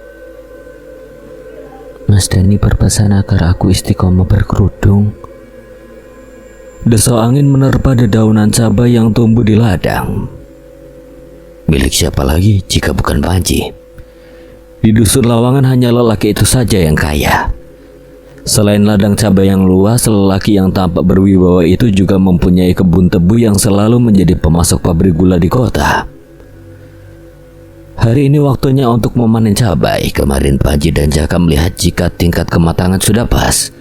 Mas Dani berpesan agar aku istiqomah berkerudung. Desau angin menerpa dedaunan cabai yang tumbuh di ladang. Milik siapa lagi jika bukan Panji? Di dusun Lawangan hanya lelaki itu saja yang kaya. Selain ladang cabai yang luas, lelaki yang tampak berwibawa itu juga mempunyai kebun tebu yang selalu menjadi pemasok pabrik gula di kota. Hari ini waktunya untuk memanen cabai. Kemarin Panji dan Jaka melihat jika tingkat kematangan sudah pas.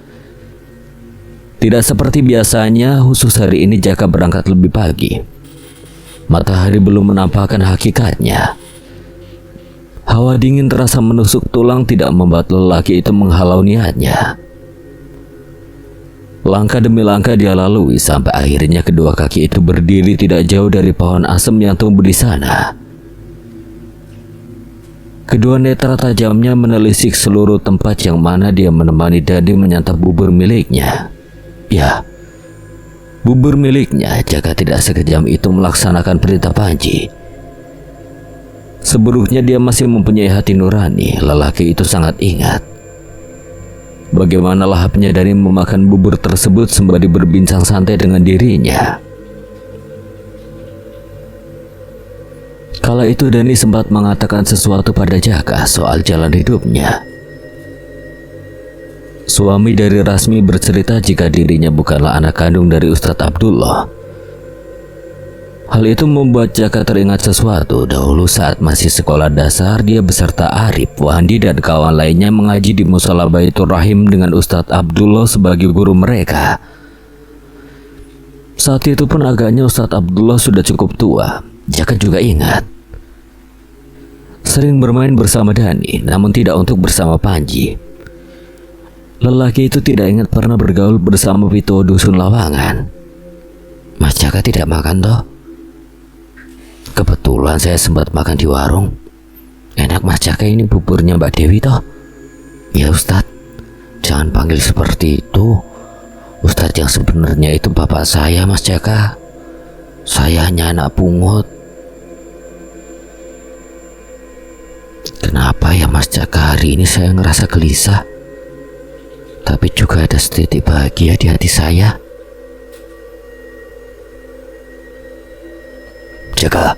Tidak seperti biasanya, khusus hari ini Jaka berangkat lebih pagi. Matahari belum menampakkan hakikatnya. Hawa dingin terasa menusuk tulang, tidak membuat lelaki itu menghalau niatnya. Langkah demi langkah dia lalui sampai akhirnya kedua kaki itu berdiri tidak jauh dari pohon asem yang tumbuh di sana. Kedua netra tajamnya menelisik seluruh tempat yang mana dia menemani Dani menyantap bubur miliknya. Ya, bubur miliknya. Jaka tidak sekejam itu melaksanakan perintah Panji. Seburuknya dia masih mempunyai hati nurani, lelaki itu sangat ingat bagaimana lahapnya Dani memakan bubur tersebut sembari berbincang santai dengan dirinya. Kala itu Dani sempat mengatakan sesuatu pada Jaka soal jalan hidupnya. Suami dari Rasmi bercerita jika dirinya bukanlah anak kandung dari Ustadz Abdullah. Hal itu membuat Jaka teringat sesuatu. Dahulu saat masih sekolah dasar, dia beserta Arif, Wandi, dan kawan lainnya mengaji di Mushola Baitur Rahim dengan Ustadz Abdullah sebagai guru mereka. Saat itu pun agaknya Ustadz Abdullah sudah cukup tua. Jaka juga ingat sering bermain bersama Dani, namun tidak untuk bersama Panji. Lelaki itu tidak ingat pernah bergaul bersama Pito dusun Lawangan. Mas Jaka tidak makan toh? Kebetulan saya sempat makan di warung. Enak Mas Jaka, ini buburnya Mbak Dewi toh? Ya Ustadz, jangan panggil seperti itu. Ustadz yang sebenarnya itu bapak saya Mas Jaka. Saya hanya anak pungut. Kenapa ya Mas Jaka, hari ini saya ngerasa gelisah, tapi juga ada setitik bahagia di hati saya. Jaka.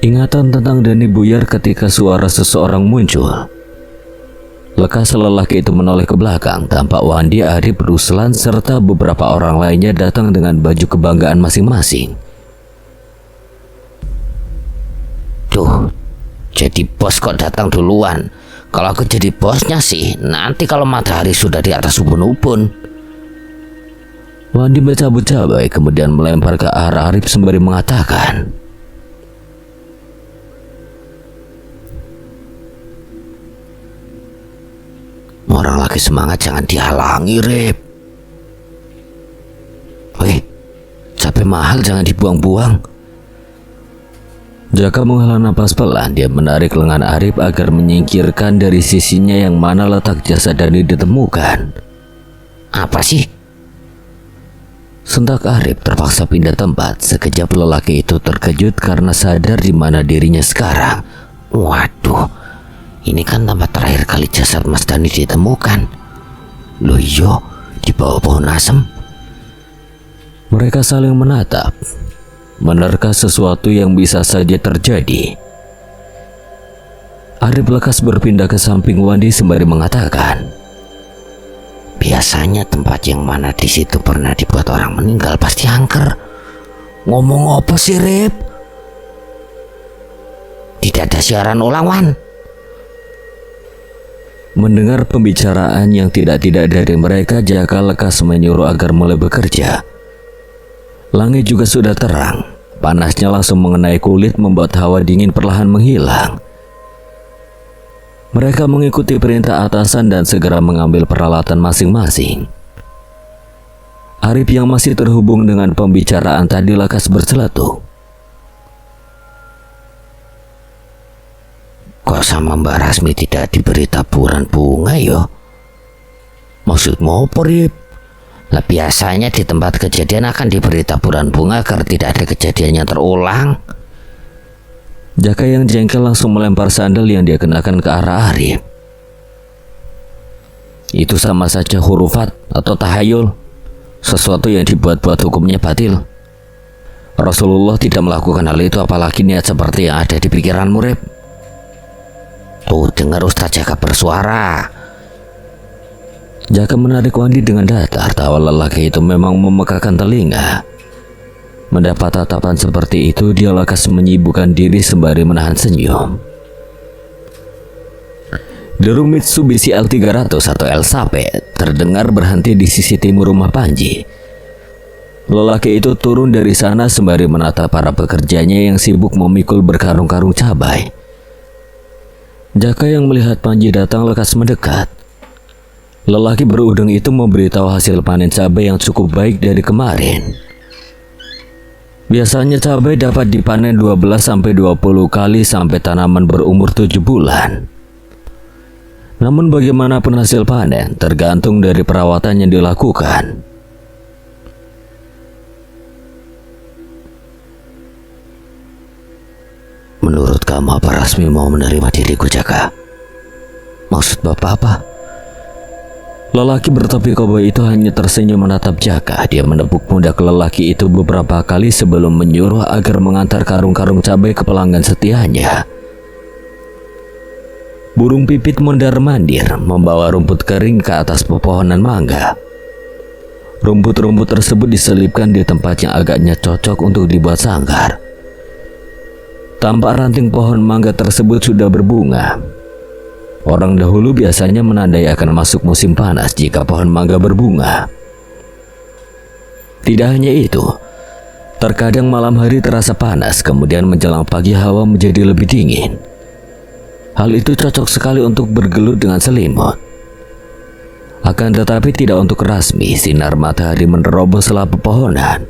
Ingatan tentang Dani buyar ketika suara seseorang muncul. Lekas lelaki itu menoleh ke belakang. Tampak Wandi, Arif, Ruslan, serta beberapa orang lainnya datang dengan baju kebanggaan masing-masing. Duh, jadi bos kok datang duluan. Kalau aku jadi bosnya sih, nanti kalau matahari sudah di atas ubun-ubun. Wandi mencabut cabai kemudian melempar ke arah Arif sembari mengatakan, orang lagi semangat jangan dihalangi, Rip. Weh, cabai mahal jangan dibuang-buang. Jaka menghela napas pelan. Dia menarik lengan Arif agar menyingkirkan dari sisinya yang mana letak jasad Dani ditemukan. Apa sih? Sentak Arif terpaksa pindah tempat. Sekejap lelaki itu terkejut karena sadar di mana dirinya sekarang. Waduh, ini kan tempat terakhir kali jasad Mas Dani ditemukan. Loh iyo, di bawah pohon asem. Mereka saling menatap, menerka sesuatu yang bisa saja terjadi. Arif lekas berpindah ke samping Wandi sembari mengatakan, biasanya tempat yang mana di situ pernah dibuat orang meninggal pasti angker. Ngomong apa sih, Rip? Tidak ada siaran ulang, Wan. Mendengar pembicaraan yang tidak-tidak dari mereka, Jaka lekas menyuruh agar mulai bekerja. Langit juga sudah terang. Panasnya langsung mengenai kulit membuat hawa dingin perlahan menghilang. Mereka mengikuti perintah atasan dan segera mengambil peralatan masing-masing. Arif yang masih terhubung dengan pembicaraan tadi lekas berceletuk. Kok sama Mbak Rasmi tidak diberi taburan bunga yo? Maksudmu apa, Rip? Lah biasanya di tempat kejadian akan diberi taburan bunga agar tidak ada kejadian yang terulang. Jaka yang jengkel langsung melempar sandal yang dia kenakan ke arah Arif. Itu sama saja hurufat atau tahayul. sesuatu yang dibuat-buat hukumnya batil. Rasulullah tidak melakukan hal itu, apalagi niat seperti yang ada di pikiranmu, Reb. Tuh, dengar Ustaz Jaka bersuara. Jaka menarik Wandi dengan datar. Tawa lelaki itu memang memekakan telinga. Mendapat tatapan seperti itu, dia lekas menyibukkan diri sembari menahan senyum. Derung Mitsubishi L300 atau El Sape terdengar berhenti di sisi timur rumah Panji. Lelaki itu turun dari sana sembari menatap para pekerjanya yang sibuk memikul berkarung-karung cabai. Jaka yang melihat Panji datang lekas mendekat. Lelaki berudeng itu memberitahu hasil panen cabai yang cukup baik dari kemarin. Biasanya cabai dapat dipanen 12-20 kali sampai tanaman berumur 7 bulan. Namun bagaimanapun hasil panen tergantung dari perawatan yang dilakukan. Menurut kamu apa Rasmi mau menerima diriku, Jaka? Maksud Bapak apa? Lelaki bertopi koboi itu hanya tersenyum menatap Jaka. Dia menepuk pundak lelaki itu beberapa kali sebelum menyuruh agar mengantar karung-karung cabai ke pelanggan setianya. Burung pipit mondar-mandir membawa rumput kering ke atas pepohonan mangga. Rumput-rumput tersebut diselipkan di tempat yang agaknya cocok untuk dibuat sanggar. Tampak ranting pohon mangga tersebut sudah berbunga. Orang dahulu biasanya menandai akan masuk musim panas jika pohon mangga berbunga. Tidak hanya itu, terkadang malam hari terasa panas, kemudian menjelang pagi hawa menjadi lebih dingin. Hal itu cocok sekali untuk bergelut dengan selimut. Akan tetapi tidak untuk Rasmi. Sinar matahari menerobos sela pepohonan.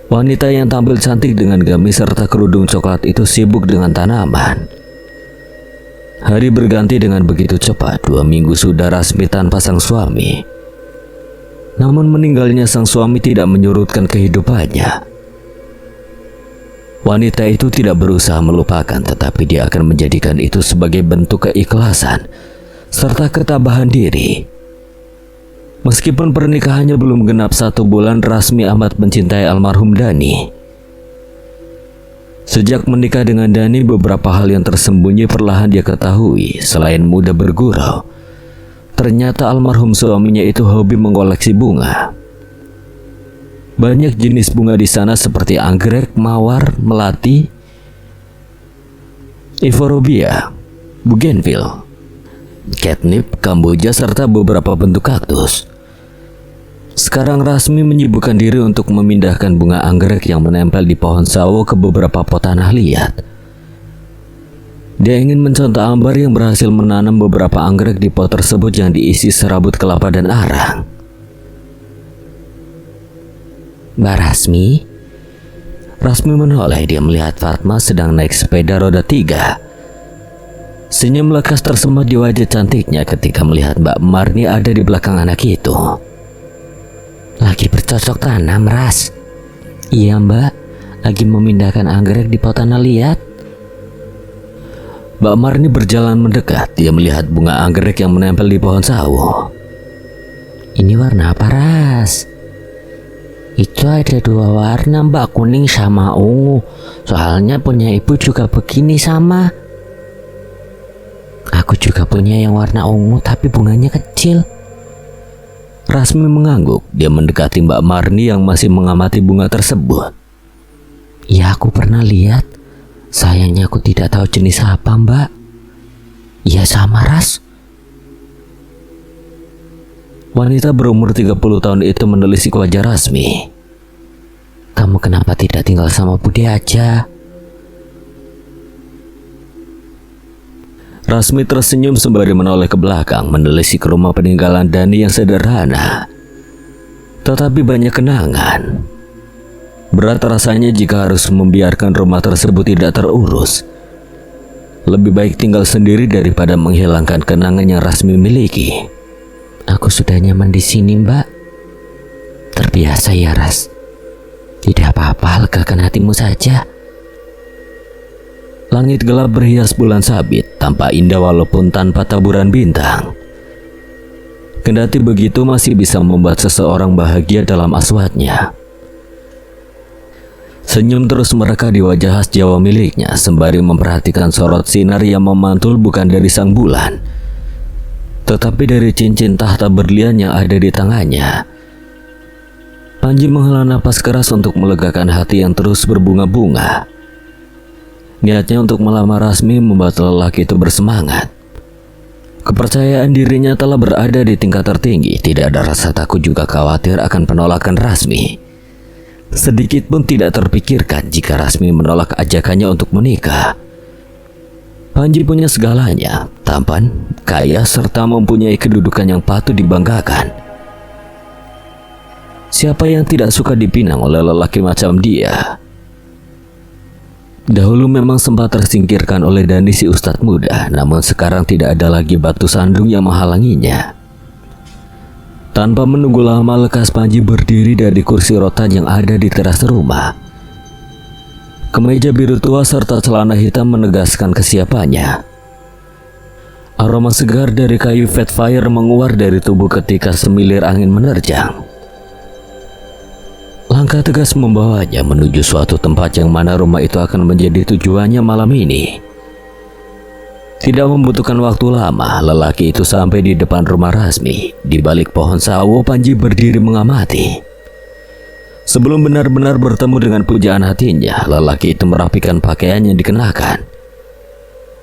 Wanita yang tampil cantik dengan gamis serta kerudung coklat itu sibuk dengan tanaman. Hari berganti dengan begitu cepat. 2 minggu sudah Rasmi tanpa sang suami. Namun meninggalnya sang suami tidak menyurutkan kehidupannya. Wanita itu tidak berusaha melupakan, tetapi dia akan menjadikan itu sebagai bentuk keikhlasan serta ketabahan diri. Meskipun pernikahannya belum genap 1 bulan, Rasmi amat mencintai almarhum Dani. Sejak menikah dengan Dani, beberapa hal yang tersembunyi perlahan dia ketahui. Selain mudah bergurau, ternyata almarhum suaminya itu hobi mengoleksi bunga. Banyak jenis bunga di sana seperti anggrek, mawar, melati, euphorbia, bougainville, catnip, kamboja, serta beberapa bentuk kaktus. Sekarang Rasmi menyibukkan diri untuk memindahkan bunga anggrek yang menempel di pohon sawo ke beberapa pot tanah liat. Dia ingin mencontoh Ambar yang berhasil menanam beberapa anggrek di pot tersebut yang diisi serabut kelapa dan arang. Mbak Rasmi? Rasmi menoleh. Dia melihat Fatma sedang naik sepeda roda 3. Senyum lekas tersemat di wajah cantiknya ketika melihat Mbak Marni ada di belakang anak itu. Lagi bercocok tanam, Ras? Iya Mbak, lagi memindahkan anggrek di pot tanah liat. Mbak Marni berjalan mendekat. Dia melihat bunga anggrek yang menempel di pohon sawo. Ini warna apa, Ras? Itu ada 2 warna, Mbak, kuning sama ungu. Soalnya punya ibu juga begini sama. Aku juga punya yang warna ungu tapi bunganya kecil. Rasmi mengangguk. Dia mendekati Mbak Marni yang masih mengamati bunga tersebut. Ya, aku pernah lihat. Sayangnya aku tidak tahu jenis apa, Mbak. Iya sama, Ras. Wanita berumur 30 tahun itu menelisik wajah Rasmi. Kamu kenapa tidak tinggal sama Bude aja? Rasmi tersenyum sembari menoleh ke belakang, menelisik rumah peninggalan Dani yang sederhana, tetapi banyak kenangan. Berat rasanya jika harus membiarkan rumah tersebut tidak terurus. Lebih baik tinggal sendiri daripada menghilangkan kenangan yang Rasmi miliki. Aku sudah nyaman di sini, Mbak. Terbiasa ya, Ras. Tidak apa-apa, legakan hatimu saja. Langit gelap berhias bulan sabit, tampak indah walaupun tanpa taburan bintang. Kendati begitu masih bisa membuat seseorang bahagia dalam aswatnya. Senyum terus mereka di wajah khas Jawa miliknya sembari memperhatikan sorot sinar yang memantul bukan dari sang bulan, tetapi dari cincin tahta berlian yang ada di tangannya. Panji menghela napas keras untuk melegakan hati yang terus berbunga-bunga. Niatnya untuk melamar Rasmi membuat lelaki itu bersemangat. Kepercayaan dirinya telah berada di tingkat tertinggi, tidak ada rasa takut juga khawatir akan penolakan Rasmi. Sedikit pun tidak terpikirkan jika Rasmi menolak ajakannya untuk menikah. Panji punya segalanya, tampan, kaya, serta mempunyai kedudukan yang patut dibanggakan. Siapa yang tidak suka dipinang oleh lelaki macam dia? Dahulu memang sempat tersingkirkan oleh Dani si ustadz muda, namun sekarang tidak ada lagi batu sandung yang menghalanginya. Tanpa menunggu lama, lekas Panji berdiri dari kursi rotan yang ada di teras rumah. Kemeja biru tua serta celana hitam menegaskan kesiapannya. Aroma segar dari kayu fat fire menguar dari tubuh ketika semilir angin menerjang. Langkah tegas membawanya menuju suatu tempat yang mana rumah itu akan menjadi tujuannya malam ini. Tidak membutuhkan waktu lama, lelaki itu sampai di depan rumah Rasmi. Di balik pohon sawo, Panji berdiri mengamati. Sebelum benar-benar bertemu dengan pujaan hatinya, lelaki itu merapikan pakaian yang dikenakan.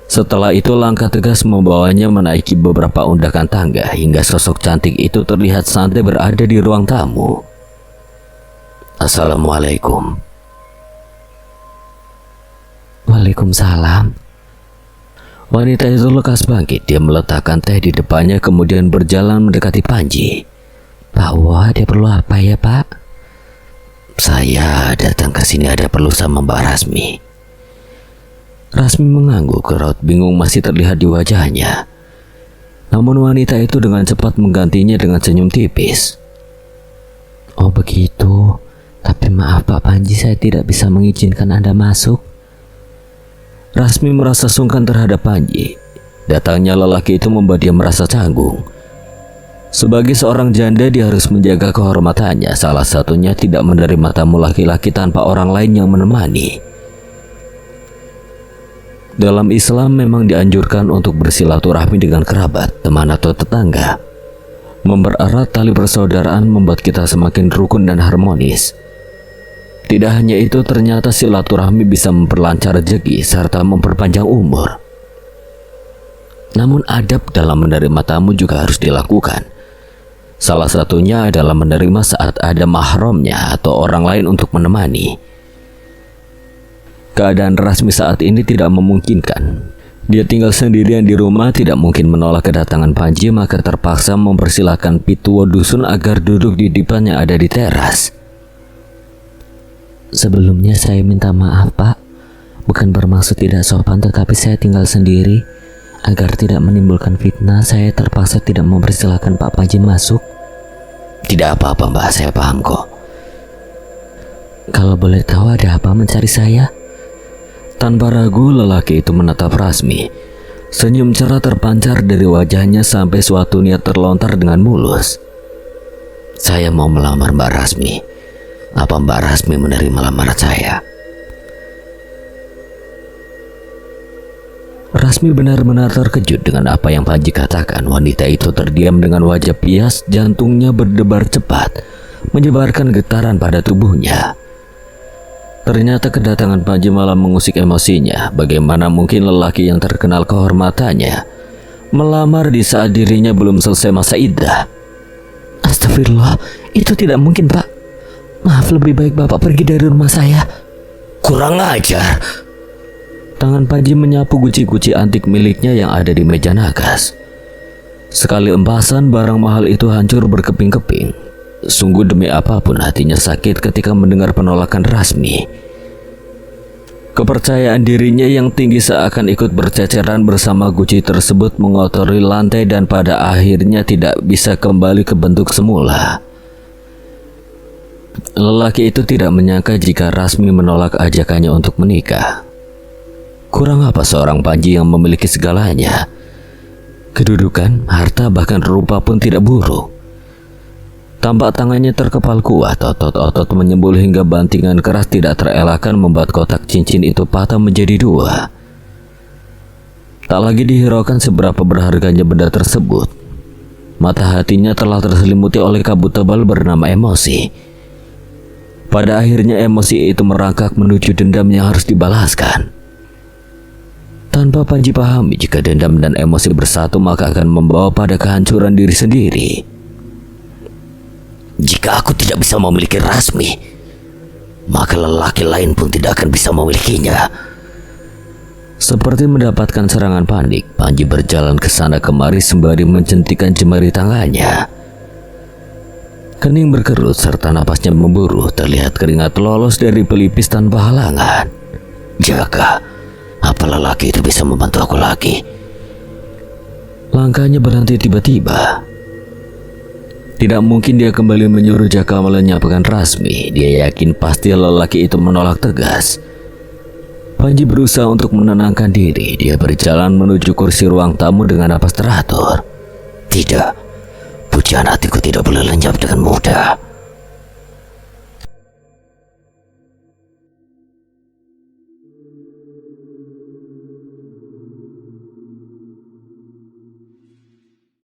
Setelah itu langkah tegas membawanya menaiki beberapa undakan tangga hingga sosok cantik itu terlihat santai berada di ruang tamu. Assalamualaikum. Waalaikumsalam. Wanita itu lekas bangkit, dia meletakkan teh di depannya kemudian berjalan mendekati Panji. Pak Wo, ada perlu apa ya Pak? Saya datang ke sini ada perlu sama Mbak Rasmi. Rasmi mengangguk, raut bingung masih terlihat di wajahnya. Namun wanita itu dengan cepat menggantinya dengan senyum tipis. Oh begitu, tapi maaf Pak Panji, saya tidak bisa mengizinkan Anda masuk. Rasmi merasa sungkan terhadap Panji. Datangnya lelaki itu membuat dia merasa canggung. Sebagai seorang janda dia harus menjaga kehormatannya, salah satunya tidak menerima tamu laki-laki tanpa orang lain yang menemani. Dalam Islam memang dianjurkan untuk bersilaturahmi dengan kerabat, teman atau tetangga. Mempererat tali persaudaraan membuat kita semakin rukun dan harmonis. Tidak hanya itu, ternyata silaturahmi bisa memperlancar rezeki serta memperpanjang umur. Namun adab dalam menerima tamu juga harus dilakukan. Salah satunya adalah menerima saat ada mahramnya atau orang lain untuk menemani. Keadaan Rasmi saat ini tidak memungkinkan. Dia tinggal sendirian di rumah, tidak mungkin menolak kedatangan Panji, maka terpaksa mempersilahkan Pituwo dusun agar duduk di dipan yang ada di teras. Sebelumnya saya minta maaf Pak, bukan bermaksud tidak sopan, tetapi saya tinggal sendiri. Agar tidak menimbulkan fitnah, saya terpaksa tidak mempersilahkan Pak Panji masuk. Tidak apa-apa Mbak, saya paham kok. Kalau boleh tahu ada apa mencari saya? Tanpa ragu lelaki itu menatap Rasmi. Senyum cerah terpancar dari wajahnya sampai suatu niat terlontar dengan mulus. Saya mau melamar Mbak Rasmi. Apa Mbak Rasmi menerima lamaran saya? Rasmi benar-benar terkejut dengan apa yang Panji katakan. Wanita itu terdiam dengan wajah pias, jantungnya berdebar cepat, menyebarkan getaran pada tubuhnya. Ternyata kedatangan Panji malah mengusik emosinya. Bagaimana mungkin lelaki yang terkenal kehormatannya melamar di saat dirinya belum selesai masa iddah? Astagfirullah, itu tidak mungkin Pak. Maaf, lebih baik Bapak pergi dari rumah saya. Kurang ajar. Tangan Panji menyapu guci-guci antik miliknya yang ada di meja nagas. Sekali empasan barang mahal itu hancur berkeping-keping. Sungguh demi apapun hatinya sakit ketika mendengar penolakan Rasmi. Kepercayaan dirinya yang tinggi seakan ikut berceceran bersama guci tersebut mengotori lantai dan pada akhirnya tidak bisa kembali ke bentuk semula. Lelaki itu tidak menyangka jika Rasmi menolak ajakannya untuk menikah. Kurang apa seorang Panji yang memiliki segalanya? Kedudukan, harta, bahkan rupa pun tidak buruk. Tampak tangannya terkepal kuat, otot-otot menyembul hingga bantingan keras tidak terelakkan membuat kotak cincin itu patah menjadi dua. Tak lagi dihiraukan seberapa berharganya benda tersebut. Mata hatinya telah terselimuti oleh kabut tebal bernama emosi. Pada akhirnya emosi itu merangkak menuju dendam yang harus dibalaskan. Tanpa Panji pahami, jika dendam dan emosi bersatu maka akan membawa pada kehancuran diri sendiri. Jika aku tidak bisa memiliki Rasmi, maka lelaki lain pun tidak akan bisa memilikinya. Seperti mendapatkan serangan panik, Panji berjalan ke sana kemari sembari mencentikan jemari tangannya. Kening berkerut serta napasnya memburu, terlihat keringat lolos dari pelipis tanpa halangan. Jaka, apa lelaki itu bisa membantu aku lagi? Langkahnya berhenti tiba-tiba. Tidak mungkin dia kembali menyuruh Jaka melenyapkan Rasmi. Dia yakin pasti lelaki itu menolak tegas. Panji berusaha untuk menenangkan diri. Dia berjalan menuju kursi ruang tamu dengan napas teratur. Tidak, pujaan hatiku tidak boleh lenyap dengan mudah.